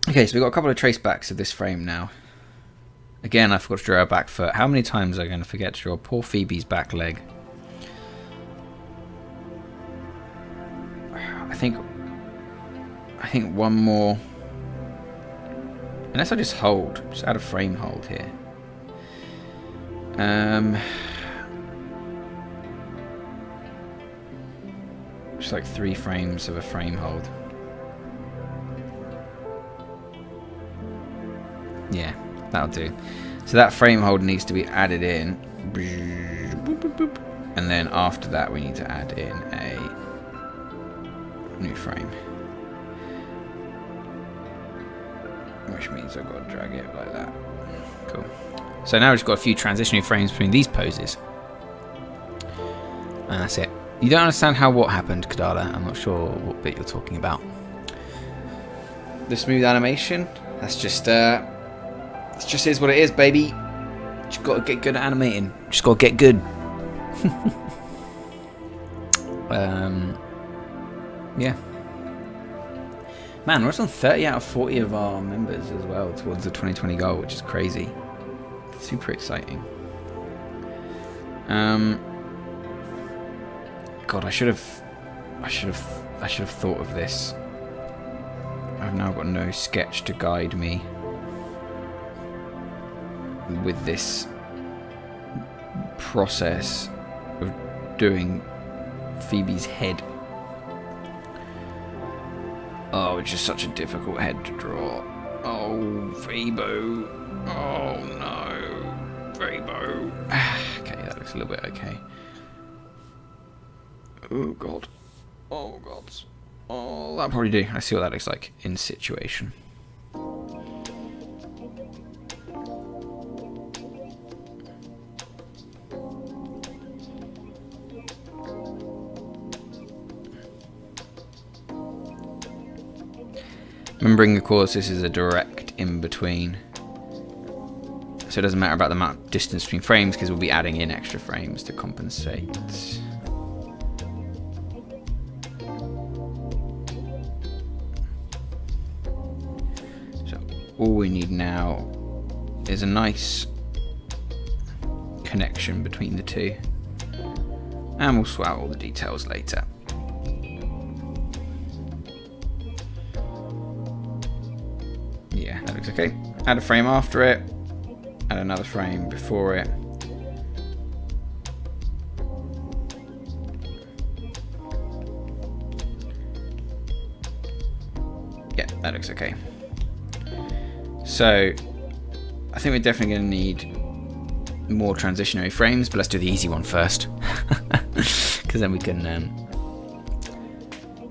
Okay, so we've got a couple of trace backs of this frame now. Again, I forgot to draw her back foot. How many times am I going to forget to draw poor Phoebe's back leg? I think one more. Unless I just hold. Just add a frame hold here. Just like 3 frames of a frame hold. Yeah, that'll do. So that frame hold needs to be added in. And then after that we need to add in a new frame. Which means I've got to drag it like that. Cool. So now we've just got a few transitioning frames between these poses. And that's it. You don't understand what happened, Kadala. I'm not sure what bit you're talking about. The smooth animation, that's just it just is what it is, baby. Just got to get good at animating. Just got to get good. Yeah. Man, we're on 30 out of 40 of our members as well towards the 2020 goal, which is crazy. Super exciting. God, I should have thought of this. I've now got no sketch to guide me with this process of doing Phoebe's head. Oh, it's just such a difficult head to draw. Oh, Phoebo. Oh no, Phoebo. Okay, that looks a little bit okay. Oh god. Oh god. Oh, that'll probably do. Let's see what that looks like in situation. Remembering, of course, this is a direct in-between. So it doesn't matter about the amount of distance between frames because we'll be adding in extra frames to compensate. So all we need now is a nice connection between the two. And we'll sort out all the details later. Yeah, that looks okay. Add a frame after it. Add another frame before it. Yeah, that looks okay. So, I think we're definitely going to need more transitionary frames, but let's do the easy one first. Because then we can...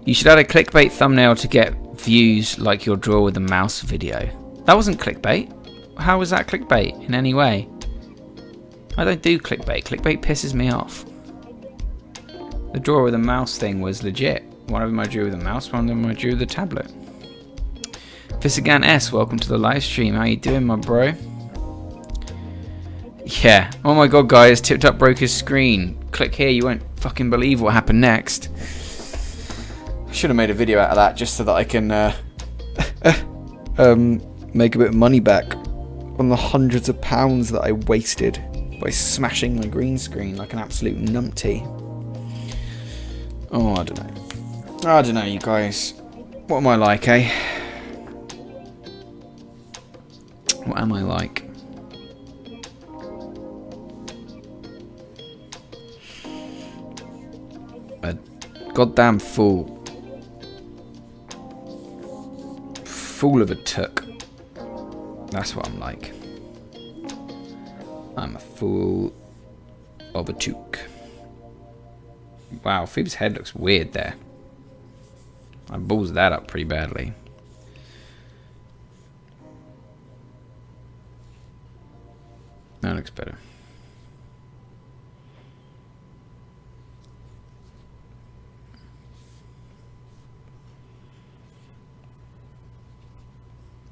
You should add a clickbait thumbnail to get views like your draw with the mouse video. That wasn't clickbait. How was that clickbait in any way? I don't do clickbait. Clickbait pisses me off. The draw with the mouse thing was legit. One of them I drew with a mouse, one of them I drew with a tablet. Visigan S, welcome to the live stream. How you doing, my bro? Yeah. Oh my god, guys. TipTut broke his screen. Click here. You won't fucking believe what happened next. I should have made a video out of that just so that I can make a bit of money back on the hundreds of pounds that I wasted by smashing my green screen like an absolute numpty. Oh, I don't know. I don't know, you guys. What am I like, eh? What am I like? A goddamn fool. Fool of a took. That's what I'm like. I'm a fool of a took. Wow, Phoebe's head looks weird there. I balls that up pretty badly. That looks better.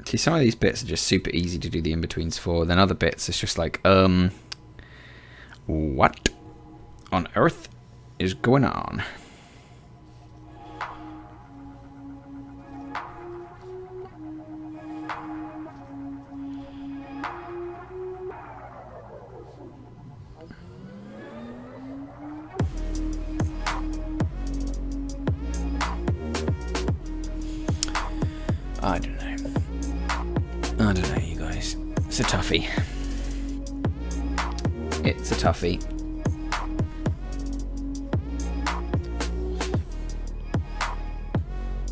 See, some of these bits are just super easy to do the in-betweens for. Then other bits, it's just like, what on earth is going on? I don't know. I don't know, you guys. It's a toughie. It's a toughie.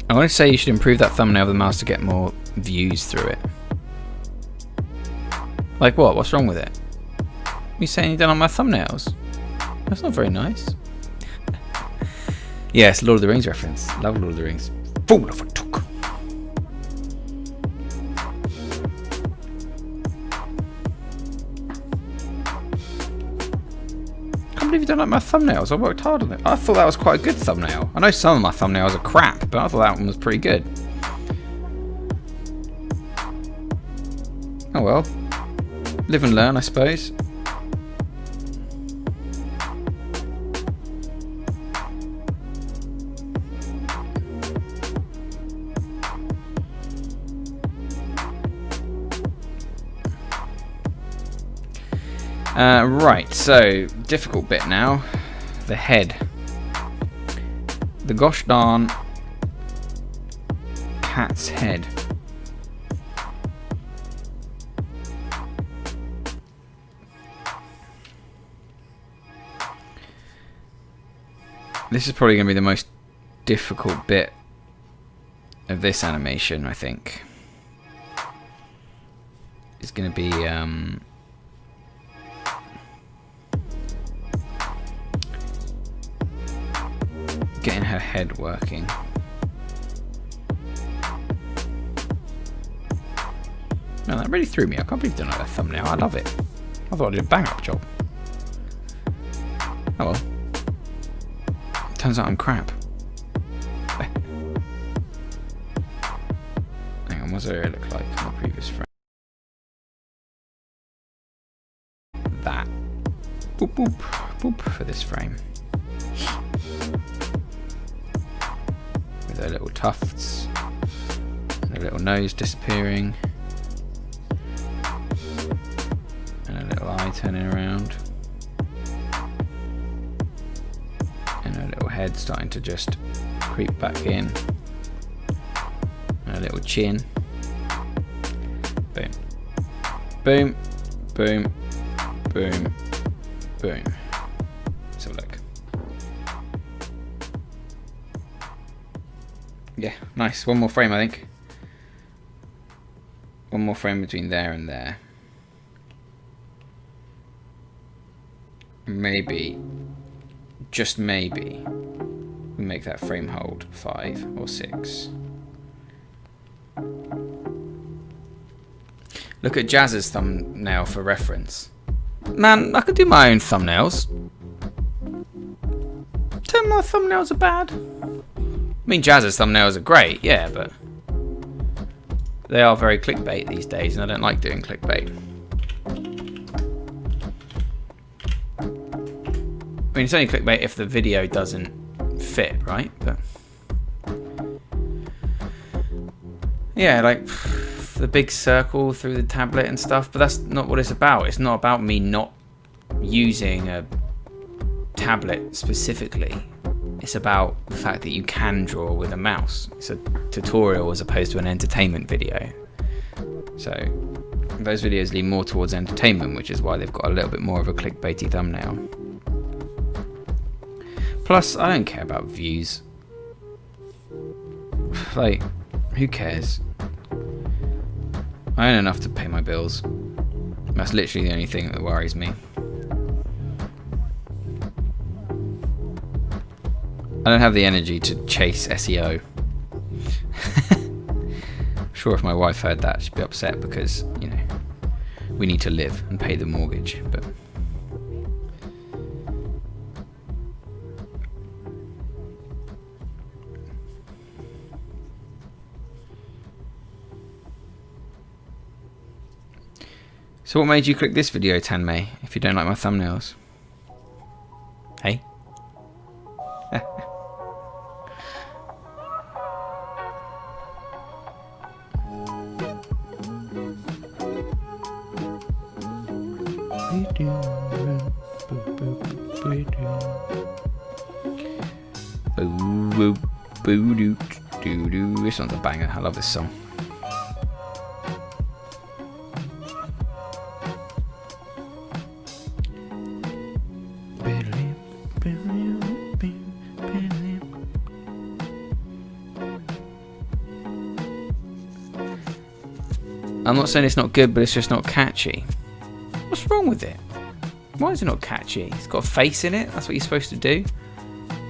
I want to say you should improve that thumbnail of the mouse to get more views through it. Like what? What's wrong with it? You saying you don't like my thumbnails? That's not very nice. Yes, Lord of the Rings reference. Love Lord of the Rings. Fool of a took. I believe you don't like my thumbnails. I worked hard on it. I thought that was quite a good thumbnail. I know some of my thumbnails are crap, but I thought that one was pretty good. Oh well. Live and learn, I suppose. Right, so difficult bit now. The head. The gosh darn cat's head. This is probably going to be the most difficult bit of this animation, I think. It's going to be getting her head working. Man, that really threw me. I can't believe you don't like that thumbnail. I love it. I thought I did a bang up job. Oh well. Turns out I'm crap. Hang on, what does it look like on the previous frame? That. Boop boop boop for this frame. With her little tufts. And her little nose disappearing. And a little eye turning around. head starting to just creep back in. And a little chin. Boom. Boom. Boom. Boom. Boom. Let's have a look. Yeah, nice. One more frame, I think. One more frame between there and there. Maybe, just maybe, we make that frame hold 5 or 6. Look at Jazz's thumbnail for reference. Man, I can do my own thumbnails. Tell me my thumbnails are bad. I mean, Jazz's thumbnails are great, yeah, but they are very clickbait these days, and I don't like doing clickbait. I mean, it's only clickbait if the video doesn't fit, right? But yeah, like the big circle through the tablet and stuff, but that's not what it's about. It's not about me not using a tablet specifically. It's about the fact that you can draw with a mouse. It's a tutorial as opposed to an entertainment video. So those videos lean more towards entertainment, which is why they've got a little bit more of a clickbaity thumbnail. Plus, I don't care about views. Like, who cares? I earn enough to pay my bills. That's literally the only thing that worries me. I don't have the energy to chase SEO. I'm sure if my wife heard that, she'd be upset because, you know, we need to live and pay the mortgage. But so what made you click this video, Tanmay, if you don't like my thumbnails? Hey? This one's a banger. I love this song. I'm not saying it's not good, but it's just not catchy. What's wrong with it? Why is it not catchy? It's got a face in it. That's what you're supposed to do.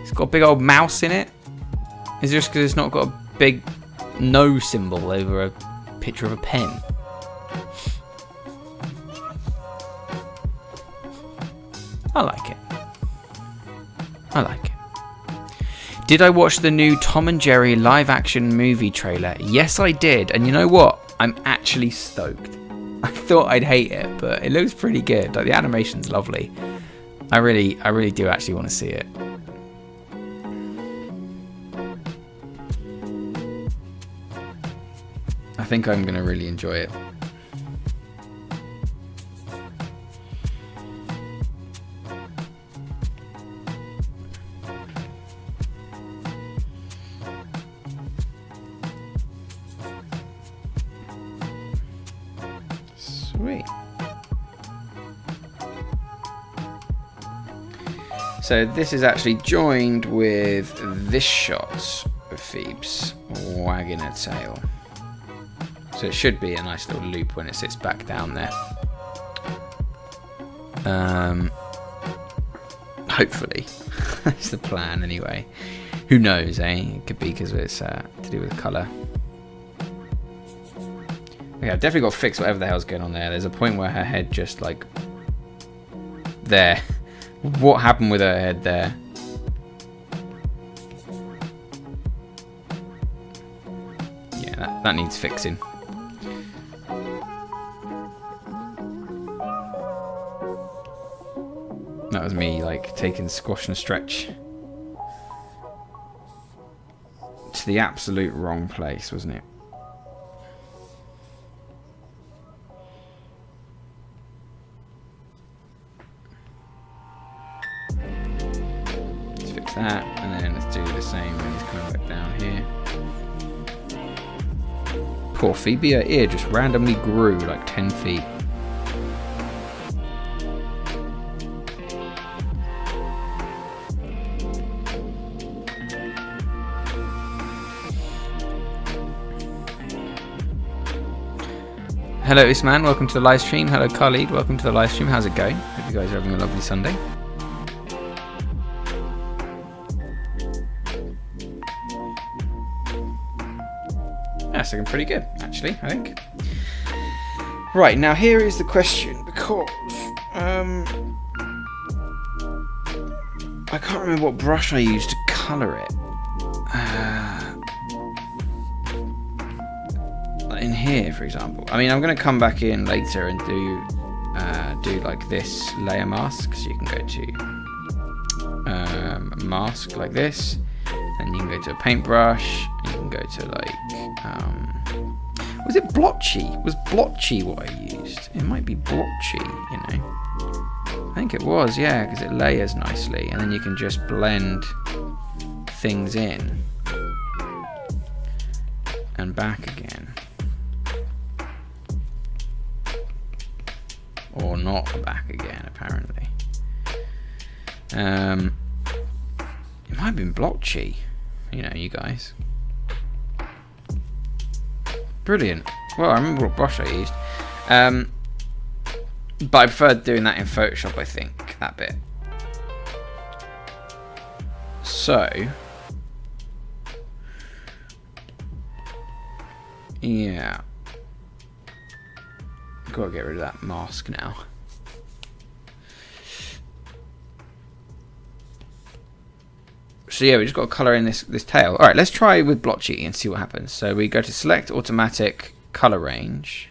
It's got a big old mouse in it. Is it just because it's not got a big no symbol over a picture of a pen? I like it. I like it. Did I watch the new Tom and Jerry live action movie trailer? Yes, I did. And you know what? I'm actually stoked. I thought I'd hate it, but it looks pretty good. Like, the animation's lovely. I really do actually want to see it. I think I'm going to really enjoy it. Sweet. So this is actually joined with this shot of Phoebe's wagging her tail. So it should be a nice little loop when it sits back down there. Hopefully. That's the plan anyway. Who knows, eh? It could be because it's to do with colour. Okay, I've definitely got to fix whatever the hell's going on there. There's a point where her head just like... There. What happened with her head there? Yeah, that needs fixing. That was me, like, taking squash and stretch to the absolute wrong place, wasn't it? Let's fix that, and then let's do the same when he's coming back down here. Poor Phoebe, her ear just randomly grew like 10 feet. Hello Usman, welcome to the live stream. Hello Khalid, welcome to the live stream. How's it going? Hope you guys are having a lovely Sunday. That's looking pretty good, actually, I think. Right, now here is the question, because I can't remember what brush I used to colour it. In here, for example. I mean, I'm going to come back in later and do like this layer mask. So you can go to mask like this, and you can go to a paintbrush. And you can go to like was it blotchy? Was blotchy what I used? It might be blotchy, you know. I think it was, yeah, because it layers nicely, and then you can just blend things in and back again. Or not back again, apparently. It might have been blotchy, you know, you guys. Brilliant. Well, I remember what brush I used. But I preferred doing that in Photoshop, I think, that bit. So, yeah. Gotta get rid of that mask now. So yeah, we just got to colour in this tail. Alright, let's try with blotchy and see what happens. So we go to select automatic colour range,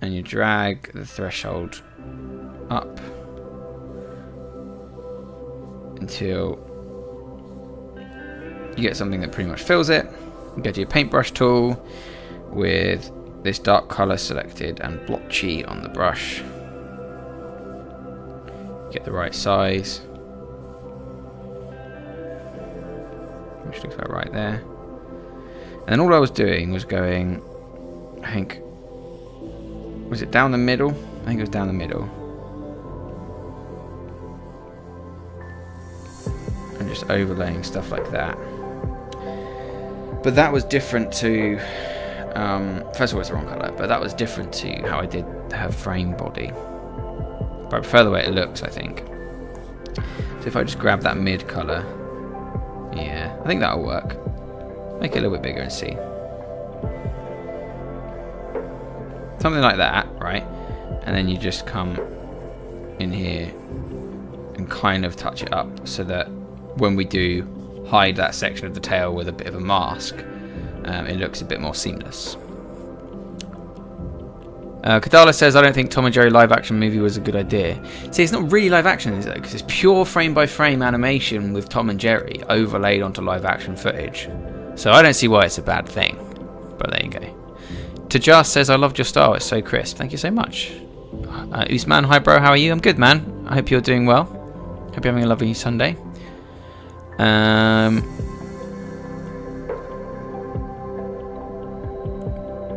and you drag the threshold up until you get something that pretty much fills it. You go to your paintbrush tool with this dark colour selected and blotchy on the brush. Get the right size, which looks about right there. And then all I was doing was going, I think, was it down the middle? I think it was down the middle. And just overlaying stuff like that. But that was different to, first of all it's the wrong colour, but that was different to how I did her frame body. But I prefer the way it looks, I think. So if I just grab that mid colour, yeah, I think that'll work. Make it a little bit bigger and see. Something like that, right? And then you just come in here and kind of touch it up so that when we do hide that section of the tail with a bit of a mask, it looks a bit more seamless. Kadala says, I don't think Tom and Jerry live action movie was a good idea. See, it's not really live action, is it? Because it's pure frame by frame animation with Tom and Jerry overlaid onto live action footage. So I don't see why it's a bad thing. But there you go. Tajas says, I loved your style, it's so crisp. Thank you so much. Usman, hi bro, how are you? I'm good, man. I hope you're doing well. Hope you're having a lovely Sunday.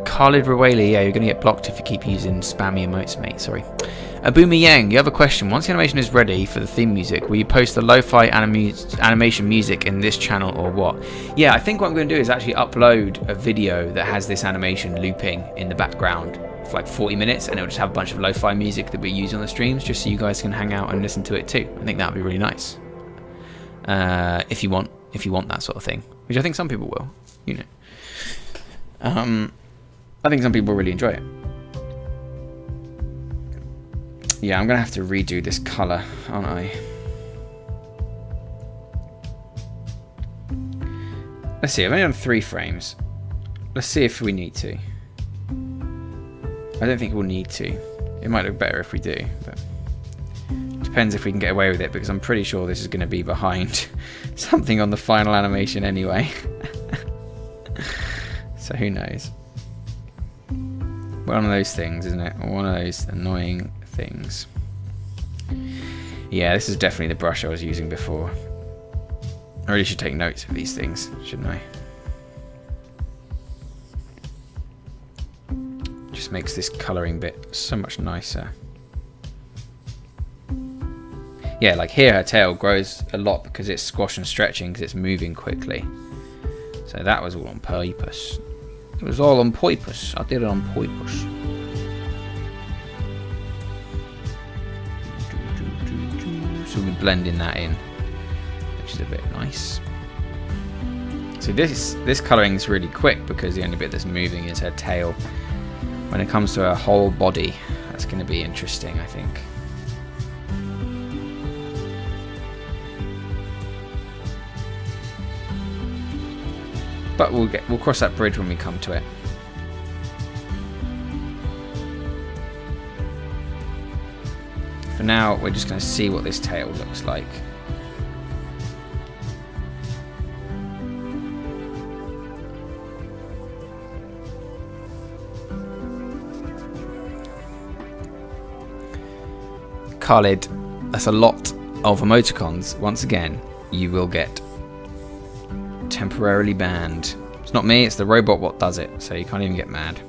Khalid Rawali, yeah, you're going to get blocked if you keep using spammy emotes, mate. Sorry. Abumi Yang, you have a question. Once the animation is ready for the theme music, will you post the lo-fi animation music in this channel or what? Yeah, I think what I'm going to do is actually upload a video that has this animation looping in the background for like 40 minutes, and it'll just have a bunch of lo-fi music that we use on the streams, just so you guys can hang out and listen to it too. I think that would be really nice. If you want that sort of thing, which I think some people will, you know. I think some people really enjoy it. Yeah, I'm going to have to redo this colour, aren't I? Let's see, I've only done 3 frames. Let's see if we need to. I don't think we'll need to. It might look better if we do, but depends if we can get away with it, because I'm pretty sure this is going to be behind something on the final animation anyway. So who knows? One of those things, isn't it? One of those annoying things. Yeah, this is definitely the brush I was using before. I really should take notes of these things, shouldn't I? Just makes this colouring bit so much nicer. Yeah, like here her tail grows a lot because it's squash and stretching because it's moving quickly. So that was all on purpose. It was all on purpose. I did it on purpose. So we're blending that in, which is a bit nice. So this colouring is really quick because the only bit that's moving is her tail. When it comes to her whole body, that's going to be interesting, I think. But we'll cross that bridge when we come to it. For now, we're just going to see what this tail looks like. Khalid, that's a lot of emoticons. Once again, you will get temporarily banned. It's not me, it's the robot what does it, so you can't even get mad.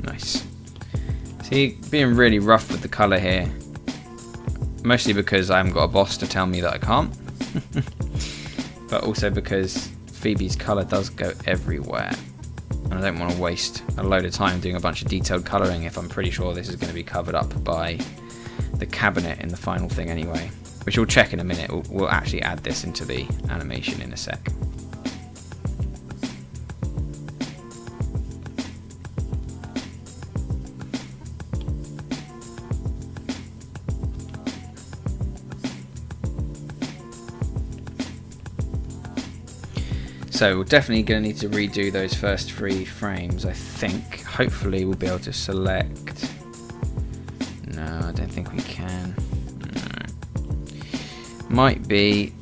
Nice. See, being really rough with the colour here. Mostly because I haven't got a boss to tell me that I can't. But also because Phoebe's colour does go everywhere. And I don't want to waste a load of time doing a bunch of detailed colouring if I'm pretty sure this is going to be covered up by the cabinet in the final thing anyway. Which we'll check in a minute. We'll actually add this into the animation in a sec. So we're definitely going to need to redo those first 3 frames, I think. Hopefully we'll be able to select... No, I don't think we can. No. Might be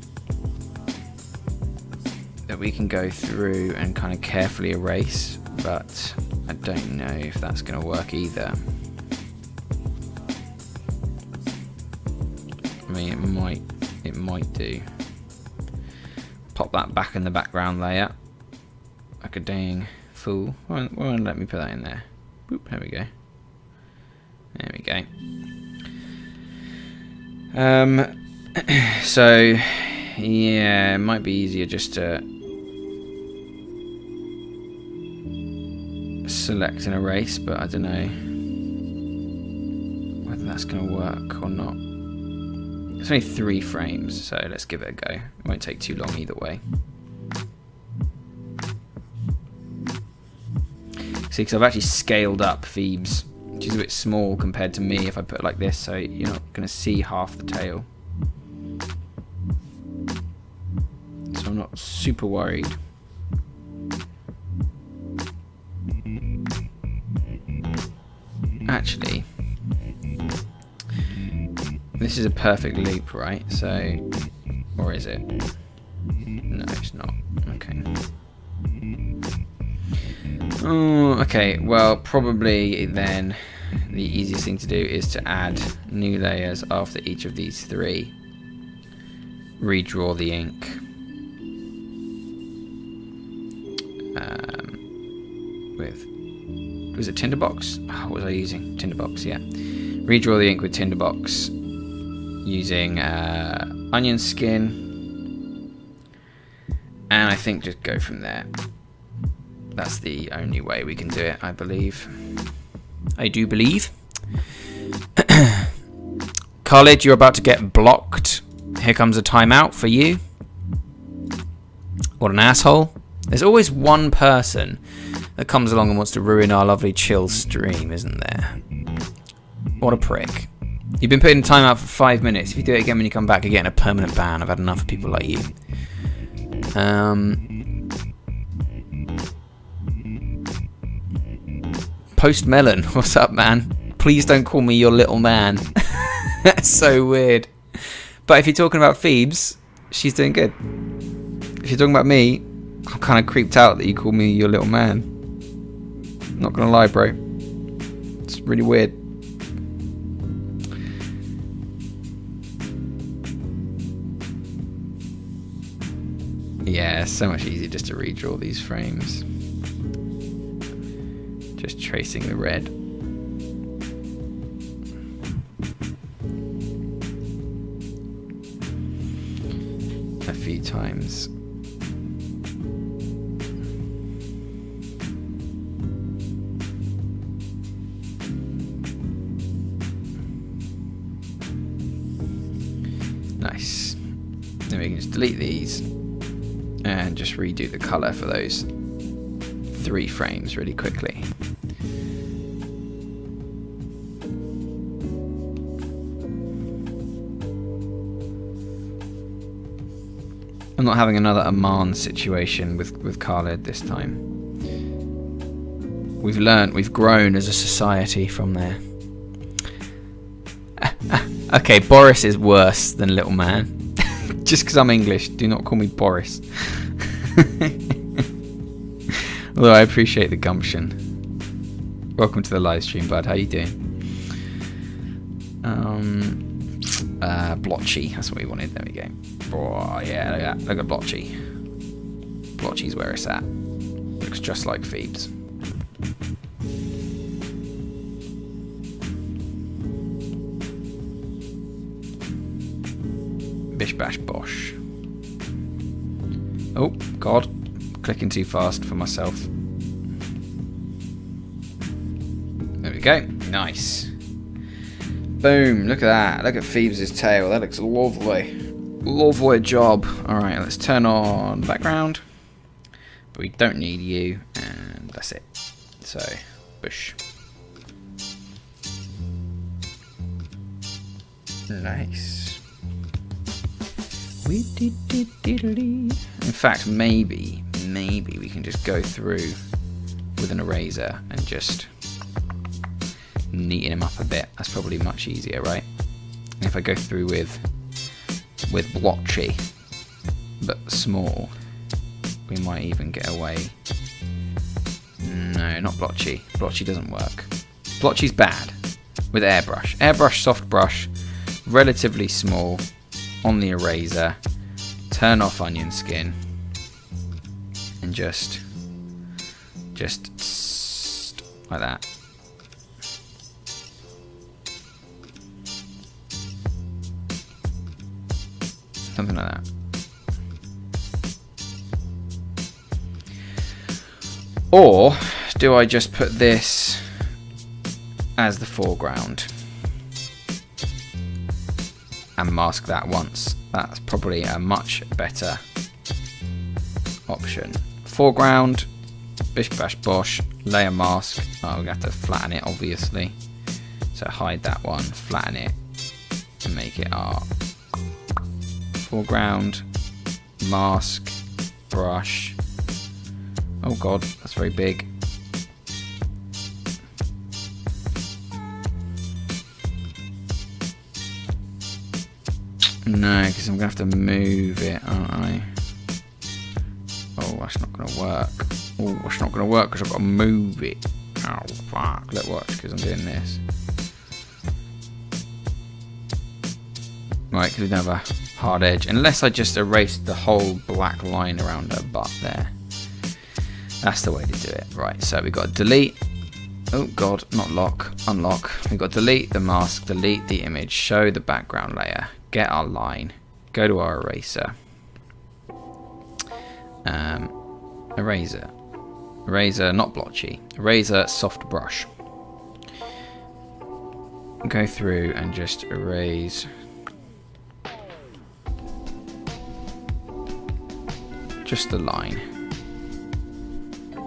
that we can go through and kind of carefully erase, but I don't know if that's going to work either. I mean, it might do. Pop that back in the background layer. Like a dang fool. Won't let me put that in there. Boop, there we go. There we go. So, yeah, it might be easier just to select and erase, but I don't know whether that's going to work or not. It's only 3 frames, so let's give it a go. It won't take too long either way. See, because I've actually scaled up Phoebe's, which is a bit small compared to me if I put it like this, so you're not going to see half the tail. So I'm not super worried. Actually, this is a perfect loop, right? So, or is it? No, it's not. Okay. Oh, okay. Well, probably then the easiest thing to do is to add new layers after each of these 3. Redraw the ink. Was it Tinderbox? Oh, what was I using? Tinderbox, yeah. Redraw the ink with Tinderbox using onion skin, and I think just go from there. That's the only way we can do it, I believe. I do believe. Khalid, you're about to get blocked. Here comes a timeout for you. What an asshole. There's always one person that comes along and wants to ruin our lovely chill stream, isn't there? What a prick. You've been putting time out for 5 minutes. If you do it again when you come back, you're getting a permanent ban. I've had enough of people like you. Post Melon, what's up, man? Please don't call me your little man. That's so weird. But if you're talking about Phoebes, she's doing good. If you're talking about me, I'm kind of creeped out that you call me your little man. Not gonna lie, bro. It's really weird. Yeah, it's so much easier just to redraw these frames. Just tracing the red. A few times. Nice. Then we can just delete these and just redo the color for those 3 frames really quickly. I'm not having another Aman situation with Khaled this time. We've learnt, we've grown as a society from there. Okay, Boris is worse than little man. Just because I'm English, do not call me Boris. Although I appreciate the gumption. Welcome to the live stream, bud. How you doing? Blotchy. That's what we wanted. There we go. Oh, yeah, look at Blotchy. Blotchy's where it's at. Looks just like Phoebes. Bish bash bosh. Oh, God. Clicking too fast for myself. There we go. Nice. Boom. Look at that. Look at Phoebes' tail. That looks lovely. Lovely job. Alright, let's turn on background. But we don't need you. And that's it. So, bush. Nice. In fact, maybe we can just go through with an eraser and just neaten him up a bit. That's probably much easier, right? And if I go through with blotchy, but small, we might even get away. No, not blotchy. Blotchy doesn't work. Blotchy's bad. With airbrush. Airbrush, soft brush, relatively small, on the eraser, turn off onion skin, and just like that. Something like that. Or do I just put this as the foreground and mask that once? That's probably a much better option. Foreground, bish bash bosh, layer mask. Oh, we have to flatten it, obviously. So hide that one, flatten it, and make it our foreground, mask, brush. Oh God, that's very big. No, because I'm going to have to move it, aren't I? Oh, that's not going to work. Oh, that's not going to work because I've got to move it. Oh, fuck. Let watch because I'm doing this. Right, because we don't have a hard edge. Unless I just erased the whole black line around her butt there. That's the way to do it. Right, so we've got to delete. Oh, God, not lock. Unlock. We've got to delete the mask, delete the image, show the background layer. Get our line, go to our eraser, eraser, not blotchy, eraser, soft brush, go through and just erase just the line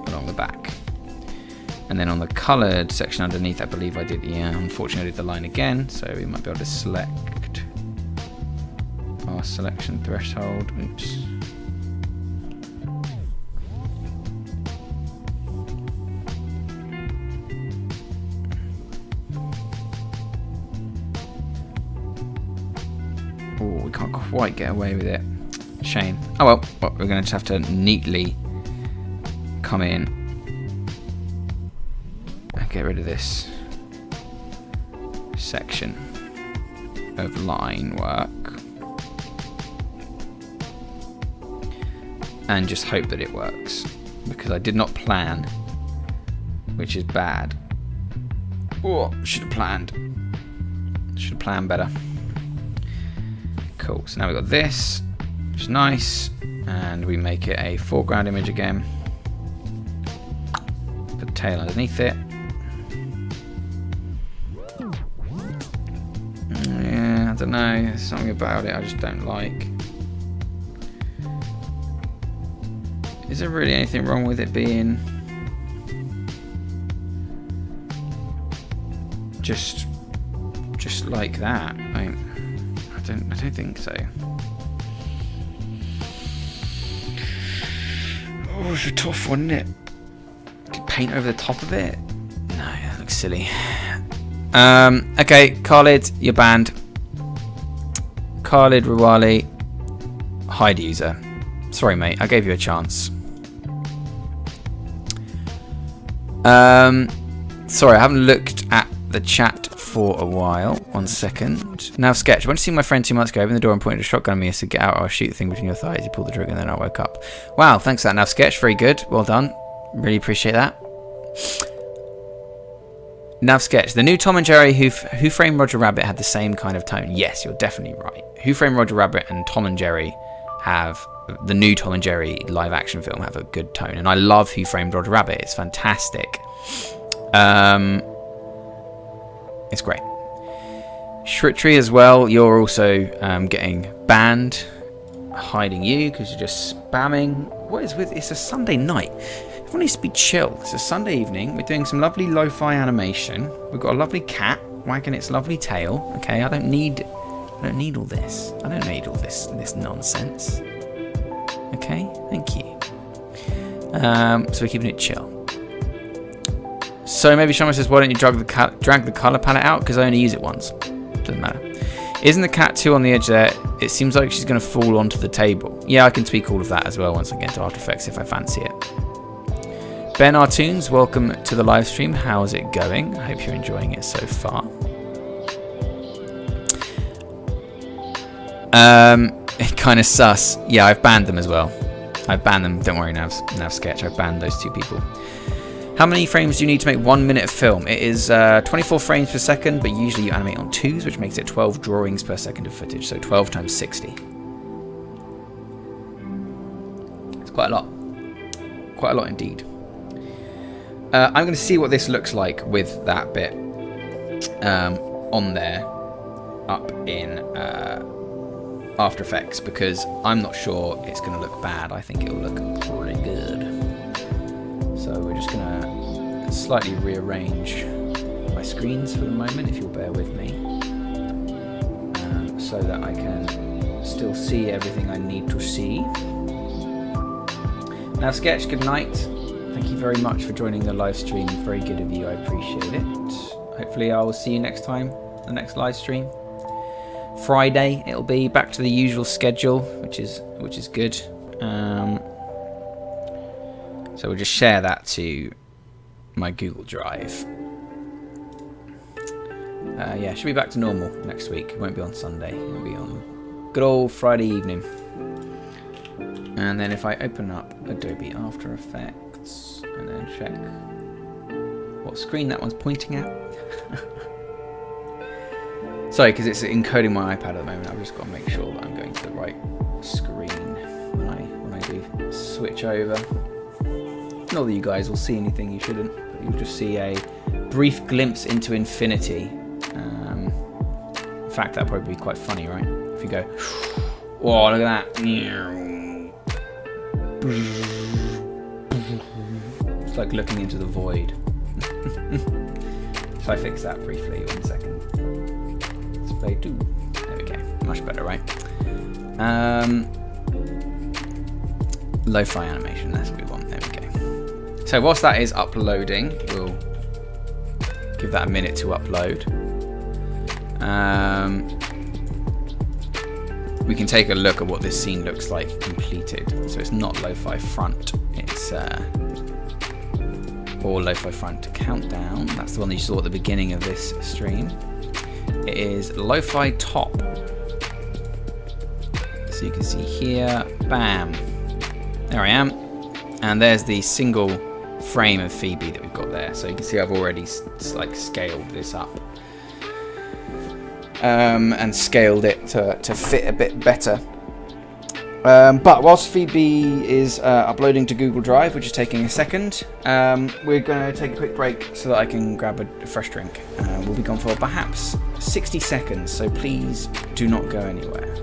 along the back. And then on the coloured section underneath, I believe I did, unfortunately I did the line again, so we might be able to select our selection threshold. Oops. Oh, we can't quite get away with it. Shame. Oh well, we're going to just have to neatly come in and get rid of this section of line work and just hope that it works, because I did not plan, which is bad. Oh, should have planned better. Cool, so now we've got this, which is nice, and we make it a foreground image again. Put the tail underneath it. Yeah, I don't know, there's something about it I just don't like. Is there really anything wrong with it being just like that? I don't think so. Oh, it's a tough one, isn't it? Could paint over the top of it? No, that looks silly. Okay, Khalid, you're banned. Khalid Rawali, hide user. Sorry, mate, I gave you a chance. Sorry, I haven't looked at the chat for a while. 1 second. Now, Sketch. I went to see my friend 2 months ago. Opened the door and pointed a shotgun at me. I said, "Get out or I'll shoot the thing between your thighs." He pulled the trigger and then I woke up. Wow, thanks for that. Now, Sketch. Very good. Well done. Really appreciate that. Now, Sketch. The new Tom and Jerry Who Framed Roger Rabbit had the same kind of tone. Yes, you're definitely right. Who Framed Roger Rabbit and Tom and Jerry have... The new Tom and Jerry live action film have a good tone. And I love Who Framed Roger Rabbit. It's fantastic. It's great. Shritri as well, you're also getting banned. Hiding you because you're just spamming. What is with... It's a Sunday night. Everyone needs to be chill. It's a Sunday evening. We're doing some lovely lo-fi animation. We've got a lovely cat wagging its lovely tail. Okay, I don't need all this. I don't need all this nonsense. Okay, thank you. So we're keeping it chill. So maybe Shama says, why don't you drag the colour palette out? Because I only use it once. Doesn't matter. Isn't the cat too on the edge there? It seems like she's going to fall onto the table. Yeah, I can tweak all of that as well once I get into After Effects if I fancy it. Ben Artoons, welcome to the live stream. How's it going? I hope you're enjoying it so far. Kind of sus. Yeah, I've banned them as well. I've banned them. Don't worry, Nav Sketch. I've banned those 2 people. How many frames do you need to make 1 minute of film? It is 24 frames per second, but usually you animate on 2s, which makes it 12 drawings per second of footage. So 12 times 60. It's quite a lot. Quite a lot indeed. I'm going to see what this looks like with that bit on there up in After Effects, because I'm not sure it's going to look bad. I think it'll look pretty good. So we're just going to slightly rearrange my screens for the moment, if you'll bear with me, so that I can still see everything I need to see. Now, Sketch, good night. Thank you very much for joining the live stream. Very good of you. I appreciate it. Hopefully I will see you next time, the next live stream. Friday it'll be back to the usual schedule, which is good. So we'll just share that to my Google Drive. Yeah, should be back to normal next week. It won't be on Sunday. It'll be on good old Friday evening. And then if I open up Adobe After Effects and then check what screen that one's pointing at. Sorry, because it's encoding my iPad at the moment. I've just got to make sure that I'm going to the right screen when I do switch over. Not that you guys will see anything you shouldn't, but you'll just see a brief glimpse into infinity. In fact, that'd probably be quite funny, right? If you go, oh, look at that. It's like looking into the void. Shall I fix that briefly? 1 second. Let's play 2. There we go. Much better, right? Lo-fi animation, that's what we want. There we go. So whilst that is uploading, we'll give that a minute to upload. We can take a look at what this scene looks like completed. So it's not lo-fi front, it's or lo-fi front countdown. That's the one that you saw at the beginning of this stream. It is lo-fi top. So you can see here, bam. There I am. And there's the single frame of Phoebe that we've got there. So you can see I've already like scaled this up. And scaled it to fit a bit better. But whilst Phoebe is uploading to Google Drive, which is taking a second, we're going to take a quick break so that I can grab a fresh drink. We'll be gone for perhaps 60 seconds, so please do not go anywhere.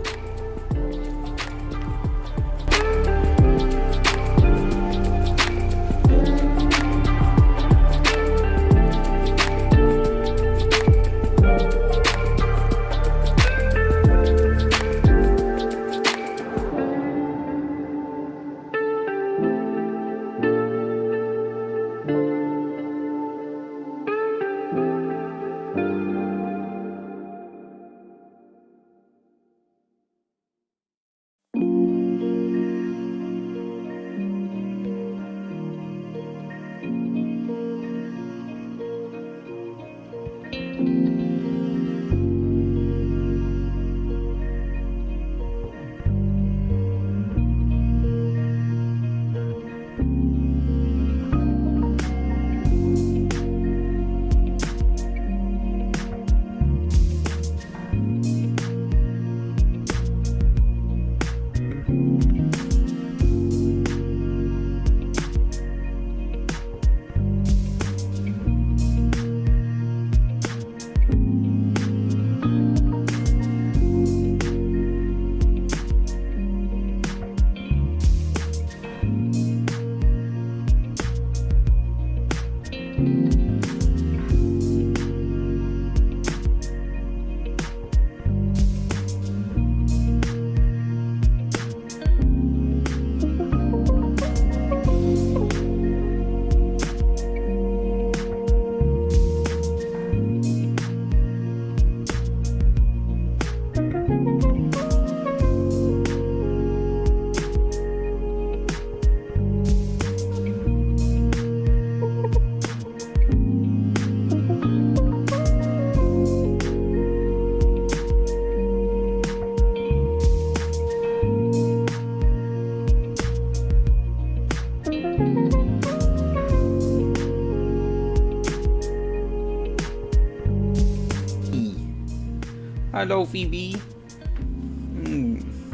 Hello, Phoebe.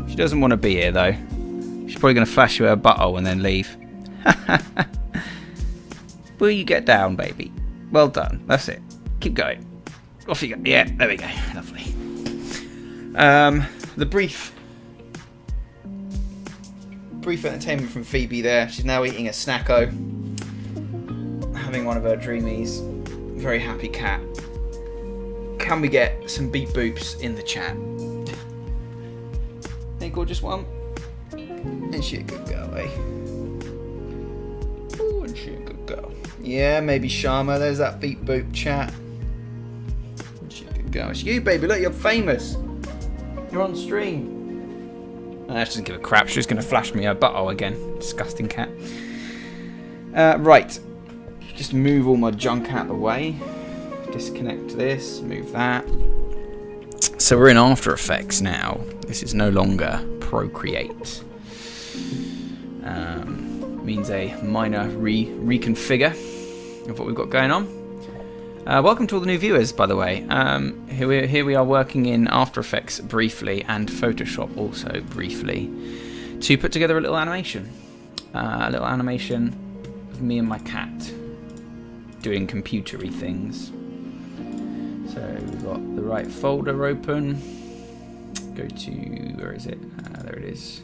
She doesn't want to be here, though. She's probably going to flash you her butthole and then leave. Will you get down, baby? Well done. That's it. Keep going. Off you go. Yeah, there we go. Lovely. The brief entertainment from Phoebe there. She's now eating a snacko. Having one of her dreamies. Very happy cat. Can we get some beep boops in the chat? Hey, gorgeous one. Isn't she a good girl, eh? Oh, isn't she a good girl? Yeah, maybe Sharma. There's that beep boop chat. Isn't she a good girl? It's you, baby. Look, you're famous. You're on stream. She doesn't give a crap. She's going to flash me her butthole again. Disgusting cat. Right. Just move all my junk out of the way. Disconnect this, move that. So we're in After Effects now. This is no longer ProCreate. Means a minor reconfigure of what we've got going on. Welcome to all the new viewers, by the way. Here we are working in After Effects briefly and Photoshop also briefly to put together a little animation. A little animation of me and my cat doing computery things. So we've got the right folder open. Go to, where is it? There it is.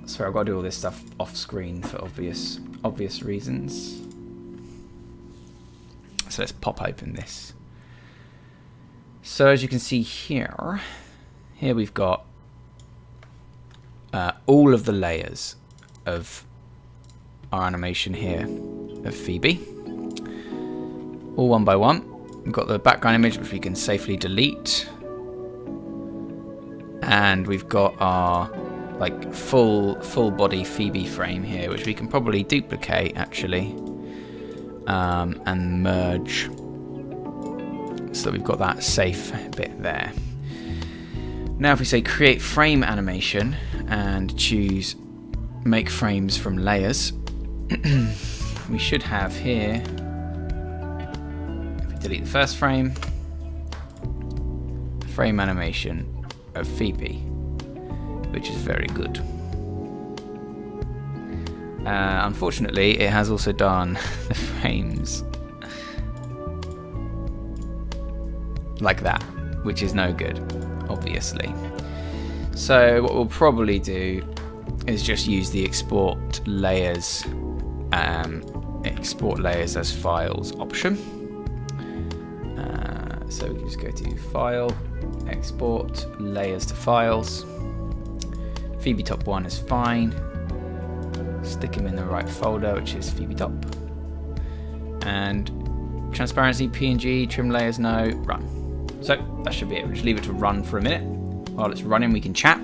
Sorry, I've got to do all this stuff off screen for obvious reasons. So let's pop open this. So as you can see here we've got all of the layers of our animation here of Phoebe, all one by one. We've got the background image, which we can safely delete, and we've got our like full body Phoebe frame here, which we can probably duplicate actually, and merge, so we've got that safe bit there. Now if we say create frame animation and choose make frames from layers, we should have here, if we delete the first frame animation of Phoebe, which is very good. Unfortunately, it has also done the frames like that, which is no good, obviously. So what we'll probably do is just use the export layers as files option. So we can just go to File, Export Layers to Files. Phoebe Top 1 is fine. Stick him in the right folder, which is Phoebe Top. And transparency, PNG, trim layers, no, run. So that should be it. We'll just leave it to run for a minute. While it's running, we can chat.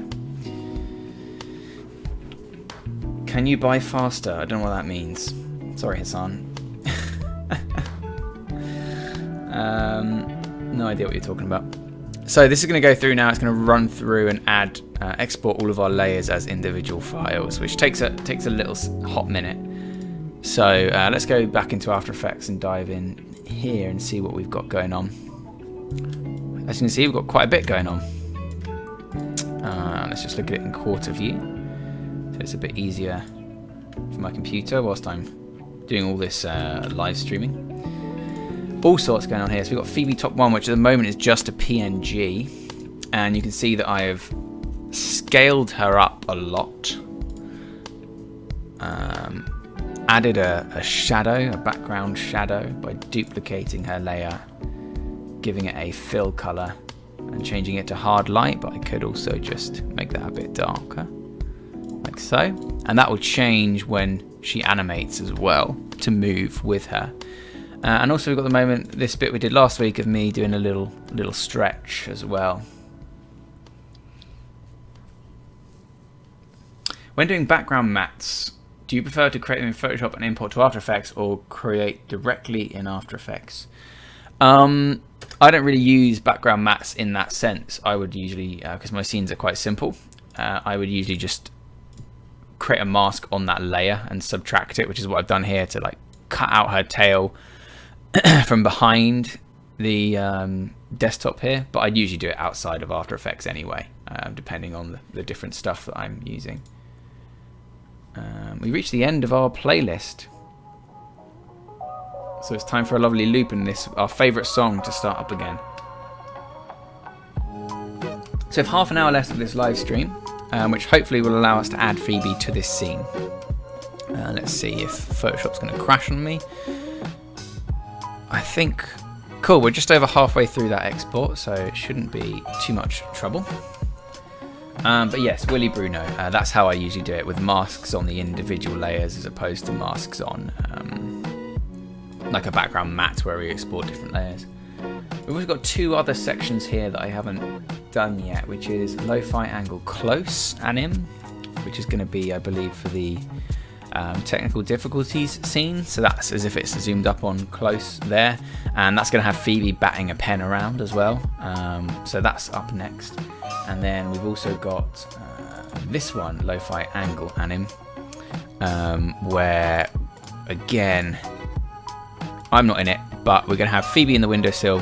Can you buy faster? I don't know what that means. Sorry, Hassan. No idea what you're talking about. So this is going to go through now. It's going to run through and add, export all of our layers as individual files, which takes a little hot minute. So let's go back into After Effects and dive in here and see what we've got going on. As you can see, we've got quite a bit going on. Let's just look at it in quarter view, so it's a bit easier for my computer whilst I'm doing all this live streaming. All sorts going on here. So we've got Phoebe Top 1, which at the moment is just a PNG, and you can see that I have scaled her up a lot. Added a shadow, a background shadow, by duplicating her layer, giving it a fill color and changing it to hard light, but I could also just make that a bit darker, like so. And that will change when she animates as well, to move with her. And also we've got the moment, this bit we did last week of me doing a little stretch as well. When doing background mats, do you prefer to create them in Photoshop and import to After Effects, or create directly in After Effects? I don't really use background mats in that sense. I would usually, because my scenes are quite simple, I would usually just create a mask on that layer and subtract it, which is what I've done here, to like cut out her tail from behind the desktop here. But I'd usually do it outside of After Effects anyway, depending on the different stuff that I'm using. We reached the end of our playlist, so it's time for a lovely loop in this, our favourite song, to start up again. So we have half an hour left of this live stream, which hopefully will allow us to add Phoebe to this scene. Let's see if Photoshop's going to crash on me. I think, cool, we're just over halfway through that export, so it shouldn't be too much trouble. But yes, Willy Bruno, that's how I usually do it, with masks on the individual layers as opposed to masks on like a background matte where we export different layers. We've also got two other sections here that I haven't done yet, which is Lo-Fi Angle Close Anim, which is going to be, I believe, for the technical difficulties scene. So that's as if it's zoomed up on close there, and that's going to have Phoebe batting a pen around as well. So that's up next. And then we've also got this one, Lo-Fi Angle Anim, where again, I'm not in it, but we're going to have Phoebe in the windowsill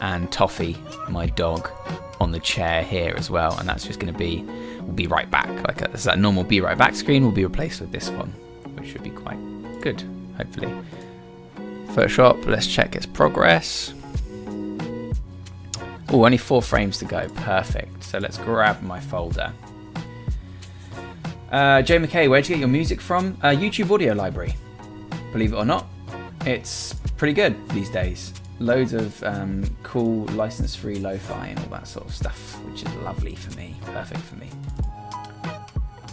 and Toffee, my dog, on the chair here as well. And that's just going to be, we'll be right back. Like that normal be right back screen will be replaced with this one, which should be quite good, hopefully. Photoshop, let's check its progress. Oh, only 4 frames to go. Perfect. So let's grab my folder. Jay McKay, where'd you get your music from? YouTube Audio Library. Believe it or not, it's pretty good these days. Loads of cool license-free lo-fi and all that sort of stuff, which is lovely for me, perfect for me.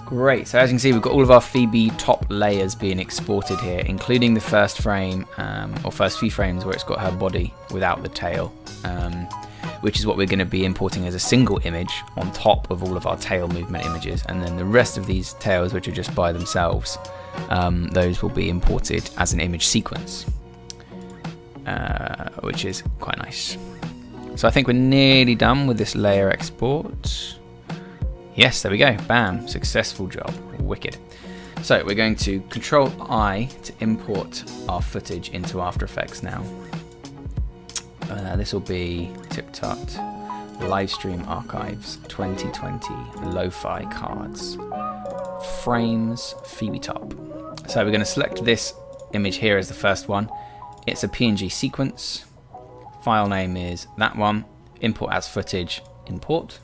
Great, so as you can see, we've got all of our Phoebe top layers being exported here, including the first frame, or first few frames where it's got her body without the tail, which is what we're going to be importing as a single image on top of all of our tail movement images. And then the rest of these tails, which are just by themselves, those will be imported as an image sequence, which is quite nice. So I think we're nearly done with this layer export. Yes, there we go. Bam. Successful job. Wicked. So we're going to Control I to import our footage into After Effects now. This will be TipTut Livestream Archives 2020 Lo-Fi Cards. Frames Phoebe Top. So we're going to select this image here as the first one. It's a PNG sequence. File name is that one. Import as footage. Import.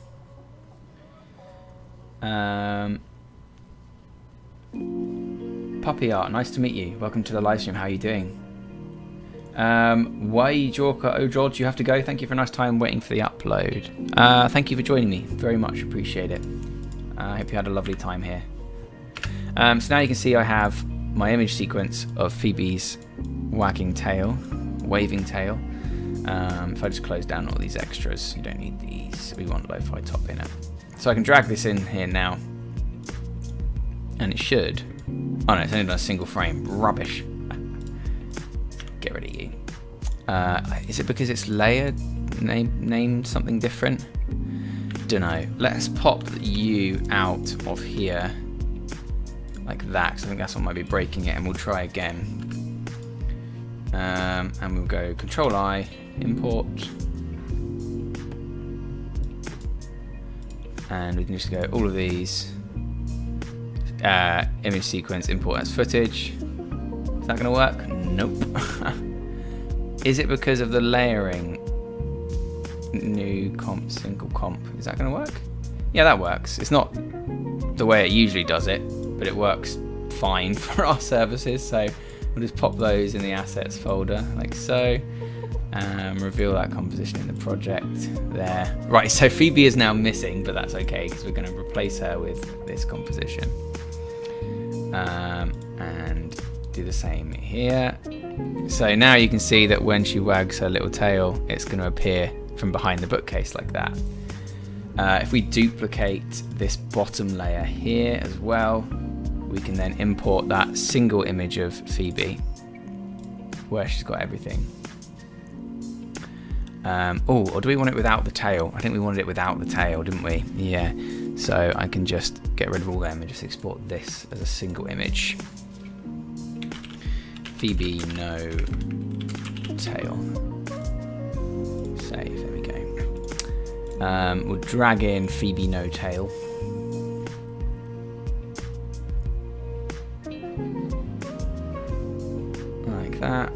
Puppy Art, nice to meet you. Welcome to the live stream. How are you doing? Why Jorka? Oh George, you have to go. Thank you for a nice time waiting for the upload. Thank you for joining me. Very much appreciate it. I hope you had a lovely time here. So now you can see I have my image sequence of Phoebe's wagging tail, waving tail. If I just close down all these extras, you don't need these. We want lo-fi top in it. So I can drag this in here now, and it should. Oh no, it's only done a single frame. Rubbish. Get rid of you. Is it because it's layered, named something different? Dunno. Let's pop you out of here like that, because I think that's what might be breaking it, and we'll try again. And we'll go Control I, import. And we can just go all of these, image sequence, import as footage. Is that going to work? Nope. Is it because of the layering? New comp, single comp. Is that going to work? Yeah, that works. It's not the way it usually does it, but it works fine for our services. So we'll just pop those in the assets folder like so. Reveal that composition in the project there. Right, so Phoebe is now missing, but that's okay because we're going to replace her with this composition. And do the same here. So now you can see that when she wags her little tail, it's going to appear from behind the bookcase like that. If we duplicate this bottom layer here as well, we can then import that single image of Phoebe where she's got everything. Or do we want it without the tail? I think we wanted it without the tail, didn't we? Yeah. So I can just get rid of all them and just export this as a single image. Phoebe, no tail. Save, there we go. We'll drag in Phoebe, no tail. Like that.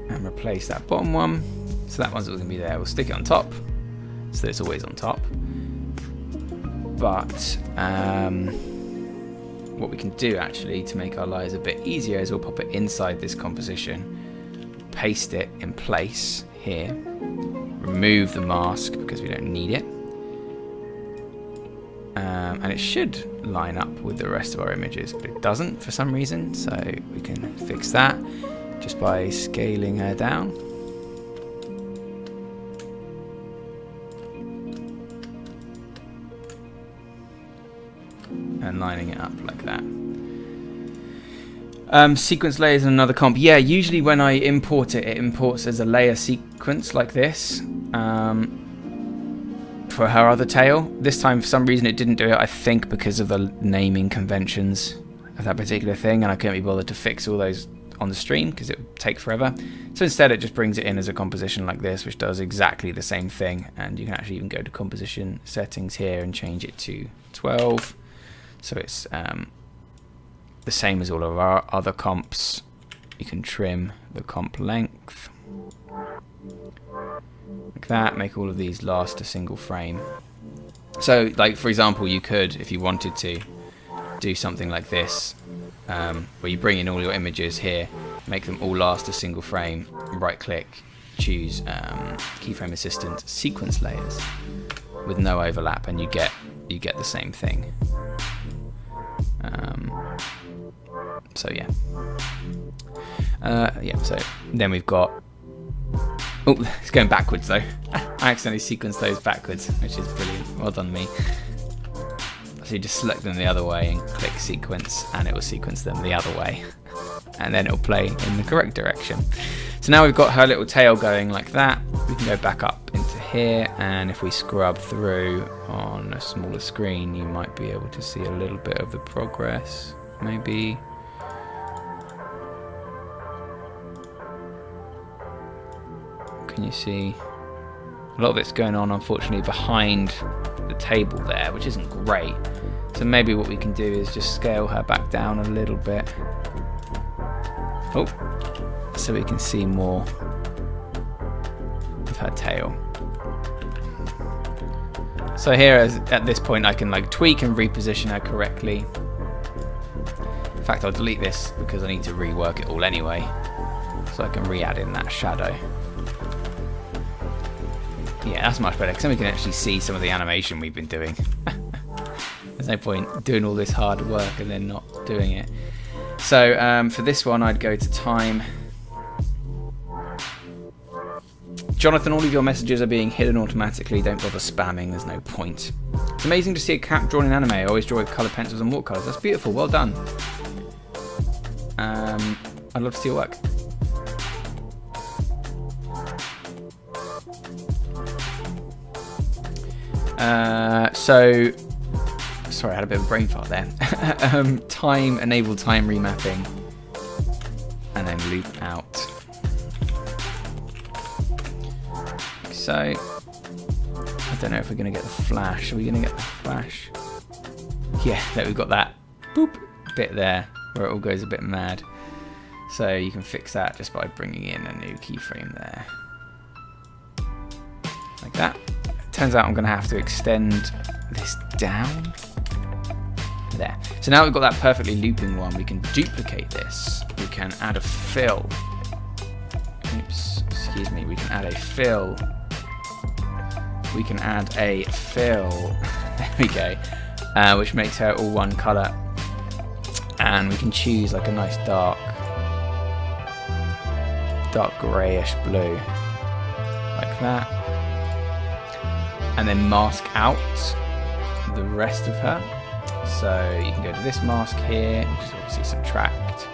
And replace that bottom one. So that one's always going to be there. We'll stick it on top, so that it's always on top. But what we can do actually to make our lives a bit easier is we'll pop it inside this composition, paste it in place here, remove the mask because we don't need it, and it should line up with the rest of our images, but it doesn't for some reason. So we can fix that just by scaling her down. And lining it up like that. Sequence layers and another comp. Yeah, usually when I import it, it imports as a layer sequence like this for her other tail. This time, for some reason, it didn't do it. I think because of the naming conventions of that particular thing, and I couldn't be bothered to fix all those on the stream because it would take forever. So instead, it just brings it in as a composition like this, which does exactly the same thing. And you can actually even go to composition settings here and change it to 12. So it's the same as all of our other comps. You can trim the comp length like that, make all of these last a single frame. So like for example, you could, if you wanted to, do something like this where you bring in all your images here make them all last a single frame, right click, choose keyframe assistant sequence layers with no overlap, and you get the same thing. So yeah. So then we've got, oh, it's going backwards though. I accidentally sequenced those backwards, which is brilliant. Well done me. So you just select them the other way and click sequence, and it will sequence them the other way. And then it'll play in the correct direction. So now we've got her little tail going like that. We can go back up into here, and if we scrub through on a smaller screen, you might be able to see a little bit of the progress, maybe. Can you see? A lot of it's going on, unfortunately, behind the table there, which isn't great. So maybe what we can do is just scale her back down a little bit. Oh, so we can see more of her tail. So here, at this point, I can like tweak and reposition her correctly. In fact, I'll delete this because I need to rework it all anyway, so I can re-add in that shadow. Yeah, that's much better, because then we can actually see some of the animation we've been doing. There's no point doing all this hard work and then not doing it. So for this one, I'd go to time. Jonathan, all of your messages are being hidden automatically. Don't bother spamming, there's no point. It's amazing to see a cat drawn in anime. I always draw with coloured pencils and watercolours. That's beautiful, well done. I'd love to see your work. So, sorry, I had a bit of a brain fart there. Enable time remapping, and then loop out. So, I don't know if we're going to get the flash. Are we going to get the flash? Yeah, there we've got that boop bit there where it all goes a bit mad. So you can fix that just by bringing in a new keyframe there, like that. Turns out I'm going to have to extend this down. There. So now we've got that perfectly looping one, we can duplicate this. We can add a fill. Oops, excuse me. We can add a fill. We can add a fill. There we go. Which makes her all one colour. And we can choose like a nice dark greyish blue. Like that. And then mask out the rest of her. So you can go to this mask here, which is obviously subtract.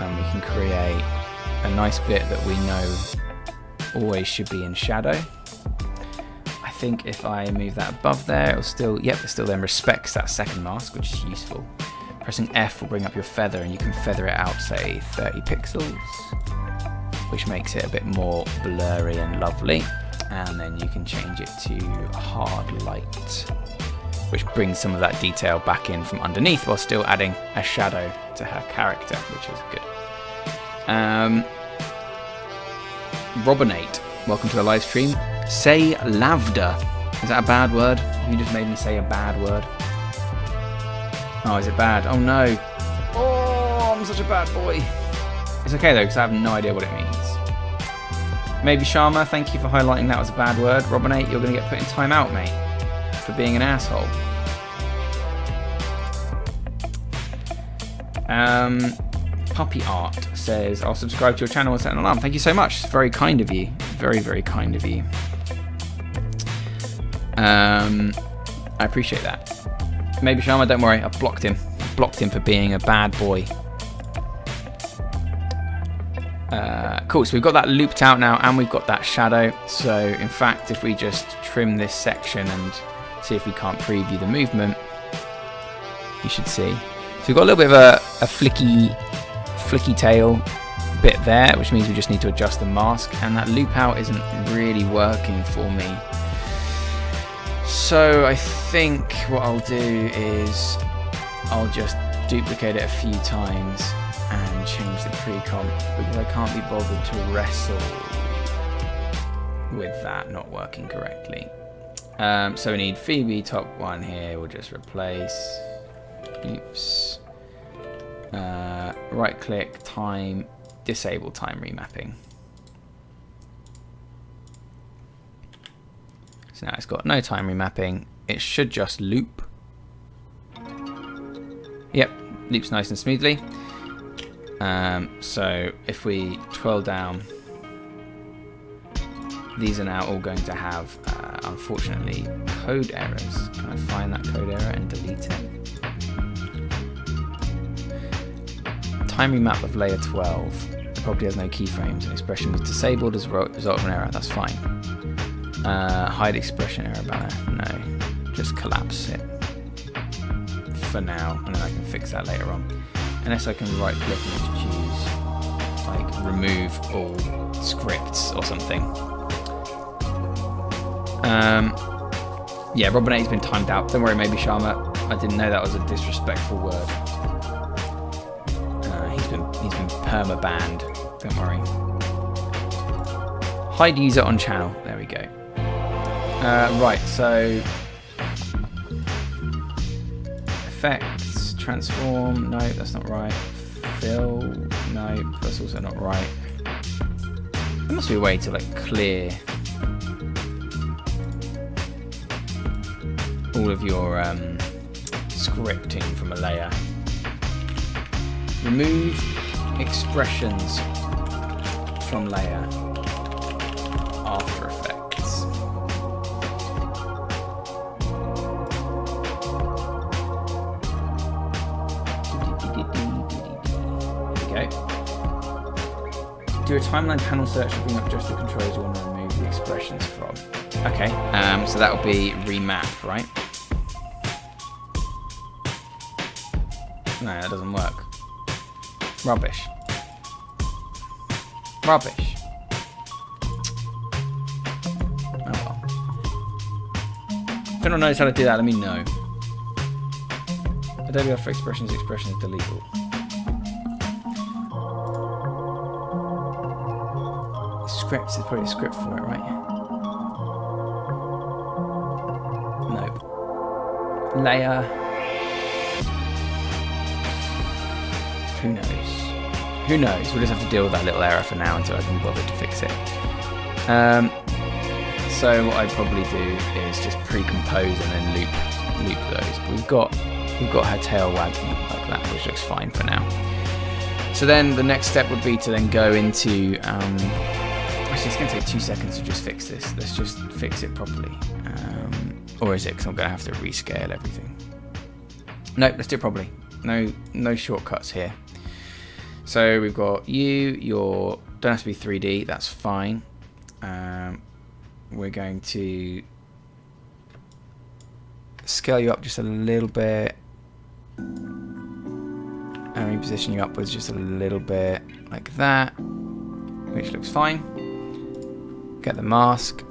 And we can create a nice bit that we know always should be in shadow. I think if I move that above there, it'll still, yep, it still then respects that second mask, which is useful. Pressing F will bring up your feather, and you can feather it out, say 30 pixels. Which makes it a bit more blurry and lovely. And then you can change it to hard light, which brings some of that detail back in from underneath while still adding a shadow to her character, which is good. Robinate, welcome to the live stream. Say lavda. Is that a bad word? You just made me say a bad word. Oh, is it bad? Oh no. Oh, I'm such a bad boy. It's okay though, because I have no idea what it means. Maybe Sharma, thank you for highlighting that was a bad word. Robinate, you're going to get put in time out, mate, for being an asshole. Puppy Art says, I'll subscribe to your channel and set an alarm. Thank you so much. It's very kind of you. Very, very kind of you. I appreciate that. Maybe Sharma, don't worry. I blocked him. I blocked him for being a bad boy. Cool, so we've got that looped out now, and we've got that shadow. So in fact, if we just trim this section and see if we can't preview the movement, you should see. So we've got a little bit of a flicky tail bit there, which means we just need to adjust the mask, and that loop out isn't really working for me. So I think what I'll do is I'll just duplicate it a few times and change the pre-comp, because I can't be bothered to wrestle with that not working correctly. So we need Phoebe top one here, we'll just replace. Oops. right click, time, disable time remapping. So now it's got no time remapping. It should just loop. Yep, loops nice and smoothly. So if we twirl down, these are now all going to have, unfortunately, code errors. Can I find that code error and delete it? Time remap of layer 12. It probably has no keyframes. An expression was disabled as a result of an error. That's fine. Hide expression error banner. No, just collapse it for now, and then I can fix that later on. Unless I can right click and choose like remove all scripts or something. Yeah, Robin 8's been timed out. Don't worry, maybe Sharma. I didn't know that was a disrespectful word. He's been perma banned. Don't worry. Hide user on channel. There we go. Right, so effects, transform. No, that's not right. Fill. No, that's also not right. There must be a way to like clear all of your scripting from a layer. Remove expressions from layer. After Effects. There we go. Do a timeline panel search to bring up just the controls you want to remove the expressions from. Okay, so that will be remap, right? No, that doesn't work. Rubbish. Rubbish. Oh well. If anyone knows how to do that, let me know. Adobe After Expressions, expressions deletable. Scripts, there's probably a script for it, right? Nope. Layer. Who knows? Who knows? We'll just have to deal with that little error for now until I can bother to fix it. So what I'd probably do is just pre-compose and then loop those. But we've got her tail wagging like that, which looks fine for now. So then the next step would be to then go into. Actually, it's going to take 2 seconds to just fix this. Let's just fix it properly. Or is it? Because I'm going to have to rescale everything. Nope, let's do it properly. No shortcuts here. So we've got don't have to be 3D, that's fine. We're going to scale you up just a little bit and reposition you upwards just a little bit like that, which looks fine. Get the mask.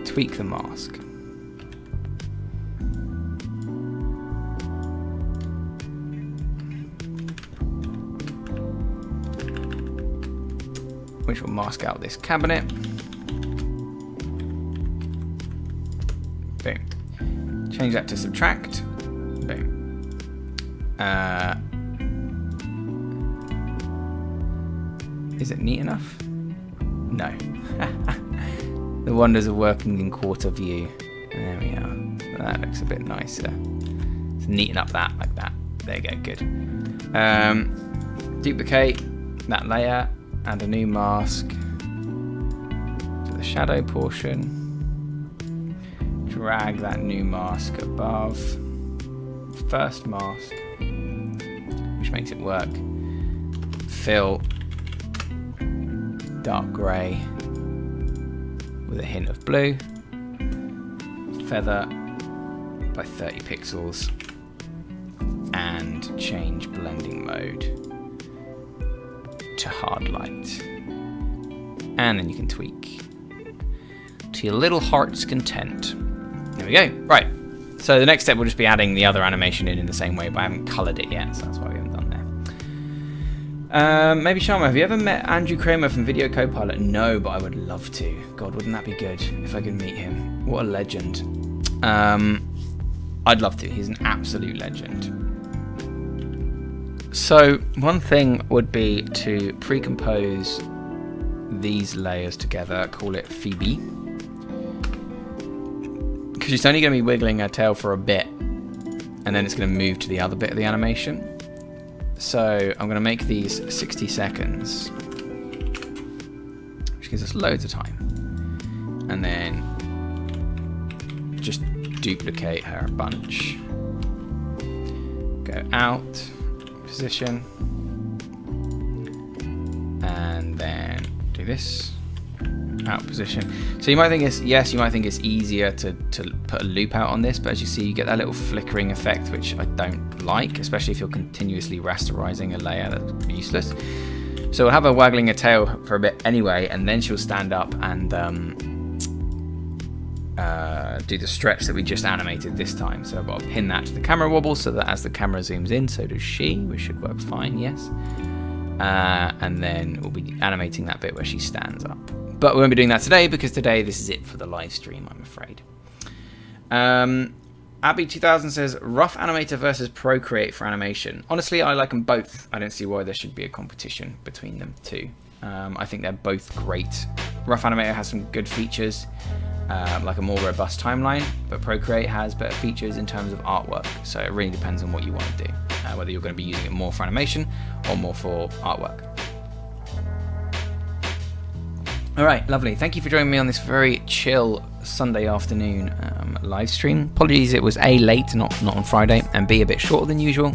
Tweak the mask. Which will mask out this cabinet. Boom. Change that to subtract. Boom. Is it neat enough? No. The wonders of working in quarter view. There we are. That looks a bit nicer. Let's neaten up that like that. There you go, good. Duplicate that layer, add a new mask to the shadow portion. Drag that new mask above first mask, which makes it work. Fill dark grey with a hint of blue. Feather by 30 pixels and change blending mode to hard light. And then you can tweak to your little heart's content. There we go. Right. So the next step will just be adding the other animation in the same way, but I haven't coloured it yet, so that's why we haven't done there. Maybe Sharma, have you ever met Andrew Kramer from Video Copilot? No, but I would love to. God, wouldn't that be good if I could meet him? What a legend. I'd love to. He's an absolute legend. So one thing would be to pre-compose these layers together, call it Phoebe, because she's only going to be wiggling her tail for a bit and then it's going to move to the other bit of the animation. So I'm going to make these 60 seconds, which gives us loads of time, and then just duplicate her a bunch. Go out, position, and then do this, out position. So you might think it's, yes, you might think it's easier to put a loop out on this, but as you see, you get that little flickering effect, which I don't like, especially if you're continuously rasterizing a layer. That's useless. So we'll have her waggling her tail for a bit anyway, and then she'll stand up and do the stretch that we just animated this time. So I've got to pin that to the camera wobble so that as the camera zooms in, so does she, which should work fine, yes. And then we'll be animating that bit where she stands up. But we won't be doing that today, because today this is it for the live stream, I'm afraid. Abby2000 says, rough animator versus ProCreate for animation. Honestly, I like them both. I don't see why there should be a competition between them two. I think they're both great. Rough Animator has some good features, like a more robust timeline, but ProCreate has better features in terms of artwork. So it really depends on what you want to do, whether you're going to be using it more for animation or more for artwork. All right, lovely. Thank you for joining me on this very chill Sunday afternoon live stream. Apologies, it was A, late, not on Friday, and B, a bit shorter than usual,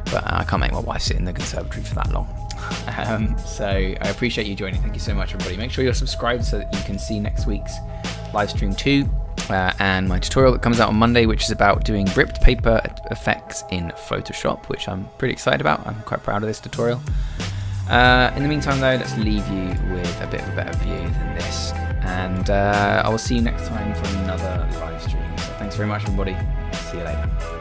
but I can't make my wife sit in the conservatory for that long. So I appreciate you joining. Thank you so much, everybody. Make sure you're subscribed so that you can see next week's live stream too, and my tutorial that comes out on Monday, which is about doing ripped paper effects in Photoshop, which I'm pretty excited about. I'm quite proud of this tutorial. In the meantime, though, let's leave you with a bit of a better view than this, and I will see you next time for another live stream. So thanks very much, everybody. See you later.